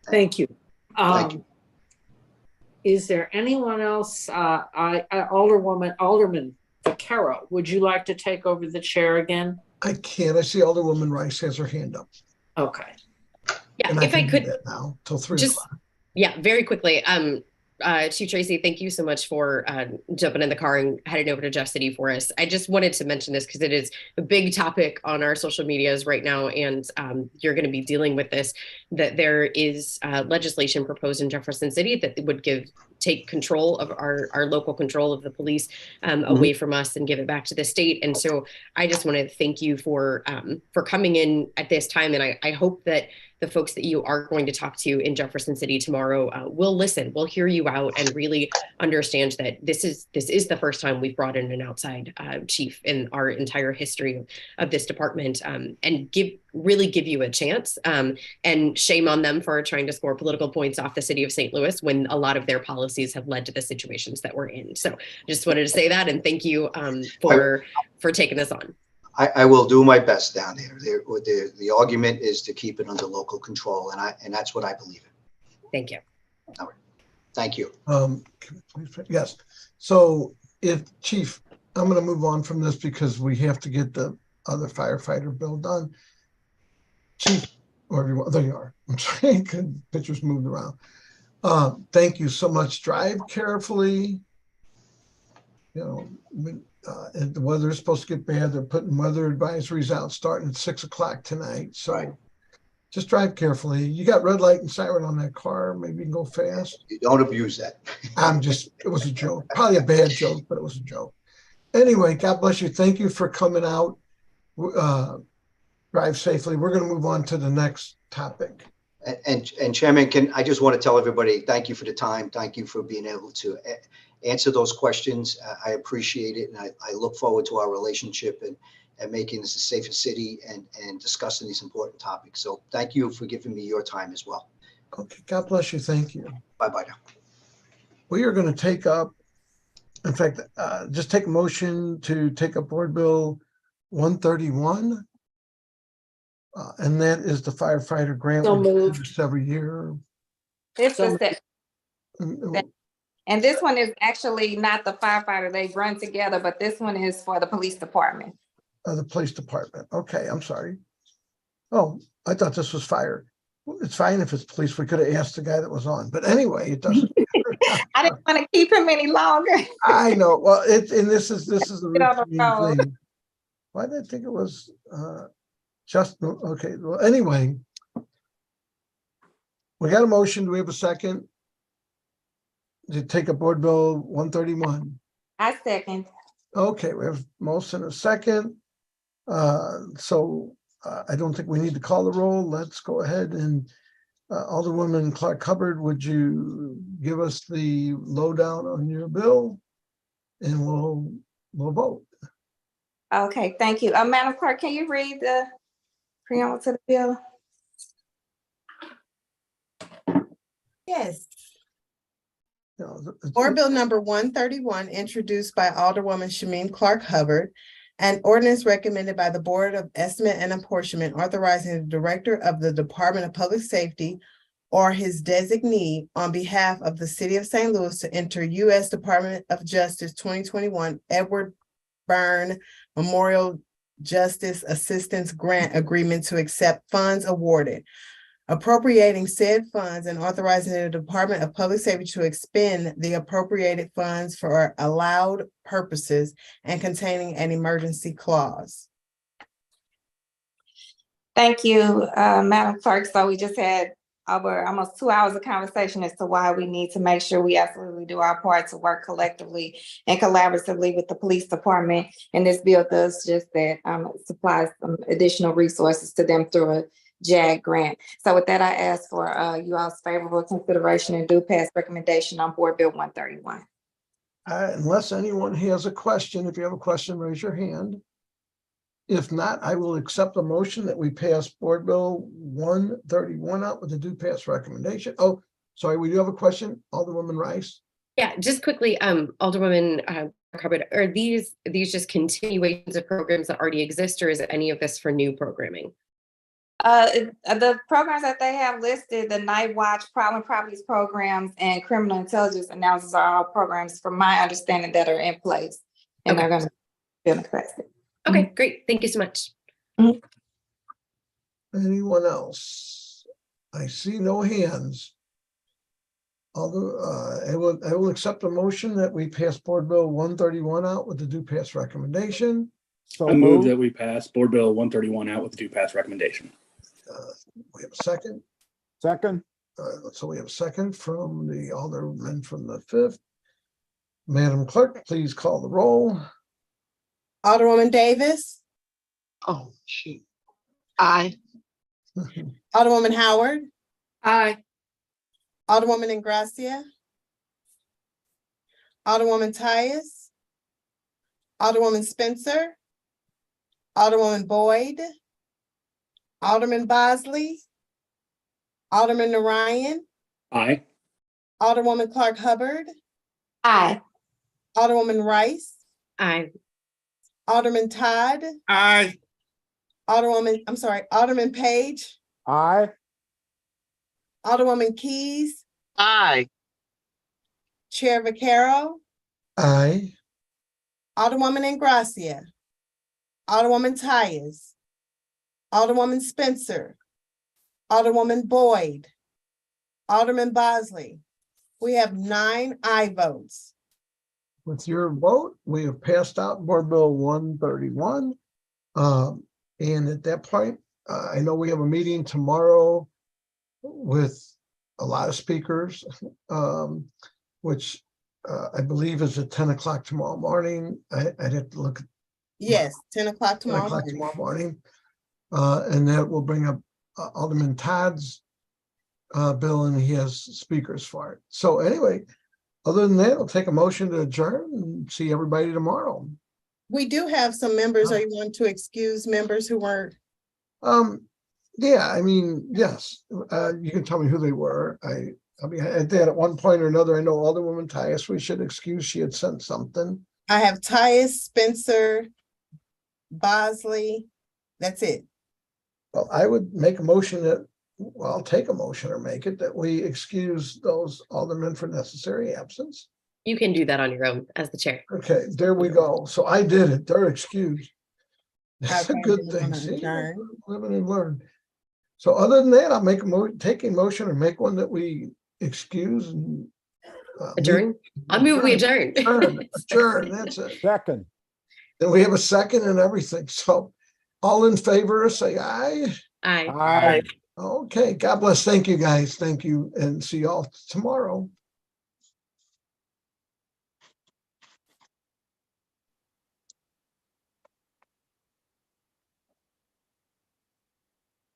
Thank you. Thank you. Is there anyone else? Alderman Vaccaro, would you like to take over the chair again? I can. I see Alderwoman Rice has her hand up. Okay. Yeah, And if I could now till 3 just o'clock. Yeah, very quickly. Chief Tracy, thank you so much for jumping in the car and heading over to Jeff City for us. I just wanted to mention this because it is a big topic on our social medias right now, and you're going to be dealing with this, that there is legislation proposed in Jefferson City that would take control of our local control of the police away from us and give it back to the state. And so I just want to thank you for coming in at this time. And I hope that the folks that you are going to talk to in Jefferson City tomorrow will listen, will hear you out and really understand that this is the first time we've brought in an outside chief in our entire history of this department, and really give you a chance, and shame on them for trying to score political points off the city of St. Louis when a lot of their policies have led to the situations that we're in. So just wanted to say that, and thank you for taking us on. I will do my best down there. The argument is to keep it under local control, and that's what I believe in. Thank you. All right. Thank you. Yes. So Chief, I'm going to move on from this because we have to get the other firefighter bill done. Chief, there you are. I'm sorry, pictures moved around. Thank you so much. Drive carefully. You know, and the weather is supposed to get bad. They're putting weather advisories out starting at 6 o'clock tonight. So just drive carefully. You got red light and siren on that car. Maybe you can go fast. You don't abuse that. It was a joke. Probably a bad joke, but it was a joke. Anyway, God bless you. Thank you for coming out. Drive safely. We're going to move on to the next topic. And Chairman, I just want to tell everybody, thank you for the time. Thank you for being able to answer those questions. I appreciate it. And I look forward to our relationship and making this a safer city and discussing these important topics. So thank you for giving me your time as well. Okay. God bless you. Thank you. Bye-bye now. We are going to take up, in fact, just take a motion to take up Board Bill 131. And that is the firefighter grant So moved. Every year. This is and this one is actually not the firefighter. They run together, but this one is for the police department. The police department. Okay, I'm sorry. Oh, I thought this was fire. It's fine if it's police. We could have asked the guy that was on, but anyway, it doesn't matter. I didn't want to keep him any longer. I know. Well, this is a routine thing. Why did I think it was just okay? Well, anyway, we got a motion. Do we have a second to take a Board Bill 131? I second. Okay, we have motion and a second. So I don't think we need to call the roll. Let's go ahead and Alderwoman Clark Hubbard, would you give us the lowdown on your bill, and we'll vote. Okay, thank you. Madam Clerk, can you read the preamble to the bill? Yes. Board Bill number 131, introduced by Alderwoman Shameen Clark Hubbard, an ordinance recommended by the Board of Estimate and Apportionment authorizing the Director of the Department of Public Safety or his designee on behalf of the City of St. Louis to enter U.S. Department of Justice 2021 Edward Byrne Memorial Justice Assistance Grant Agreement to accept funds awarded, appropriating said funds and authorizing the Department of Public Safety to expend the appropriated funds for allowed purposes and containing an emergency clause. Thank you, Madam Clerk. So we just had over almost 2 hours of conversation as to why we need to make sure we absolutely do our part to work collectively and collaboratively with the police department. And this bill does just that, supplies some additional resources to them through a JAG grant. So with that, I ask for you all's favorable consideration and do pass recommendation on Board Bill 131. Unless anyone has a question, if you have a question, raise your hand. If not, I will accept a motion that we pass Board Bill 131 out with a do pass recommendation. Oh, sorry, we do have a question, Alderwoman Rice. Yeah, just quickly, Alderwoman Hubbard, are these just continuations of programs that already exist, or is any of this for new programming? The programs that they have listed, the Night Watch, Problem Properties programs, and Criminal Intelligence Analysis are all programs, from my understanding, that are in place and Okay. are going to be in capacity. Okay, great. Thank you so much. Anyone else? I see no hands. Although I will accept a motion that we pass Board Bill 131 out with the do pass recommendation. So I move moved. that we pass Board Bill 131 out with the do pass recommendation. We have a second. Second. So we have a second from the Alderman from the 5th. Madam Clerk, please call the roll. Alderwoman Davis, Oh, shoot. Aye. Alderwoman Howard, Aye. Alderwoman Ingracia, Alderwoman Tyus, Alderwoman Spencer, Alderwoman Boyd, Alderman Bosley, Alderman Narayan, Aye. Alderwoman Clark Hubbard, Aye. Alderwoman Rice, Aye. Alderman Todd, Aye. Alderman Page, Aye. Alderwoman Keys, Aye. Chair Vaccaro, Aye. Alderwoman Ingracia, Alderwoman Tyus, Alderwoman Spencer, Alderwoman Boyd, Alderman Bosley. We have 9 aye votes. With your vote, we have passed out Board Bill 131. And at that point, I know we have a meeting tomorrow with a lot of speakers, which I believe is at 10 o'clock tomorrow morning. I'd have to look at Yes, 10 o'clock 10 tomorrow o'clock morning. tomorrow morning. And that will bring up Alderman Todd's bill, and he has speakers for it. So anyway, other than that, I'll take a motion to adjourn and see everybody tomorrow. We do have some members. Are you want to excuse members who weren't? Yeah, I mean, yes, you can tell me who they were. I mean, at one point or another, I know Alderwoman Tyus, we should excuse, she had sent something. I have Tyus, Spencer, Bosley. That's it. Well, I would make a motion that, well, I'll take a motion or make it that we excuse those aldermen for necessary absence. You can do that on your own as the chair. Okay, there we go. So I did it. They're excused. That's a Okay, good then thing. we're gonna See, adjourn. live and learn. So other than that, I'll make take a motion or make one that we excuse and Adjourn? I'll move, we adjourn. Adjourn, that's it. Second. Then we have a second and everything. So all in favor, say aye. Aye. Aye. Okay, God bless. Thank you, guys. Thank you, and see y'all tomorrow.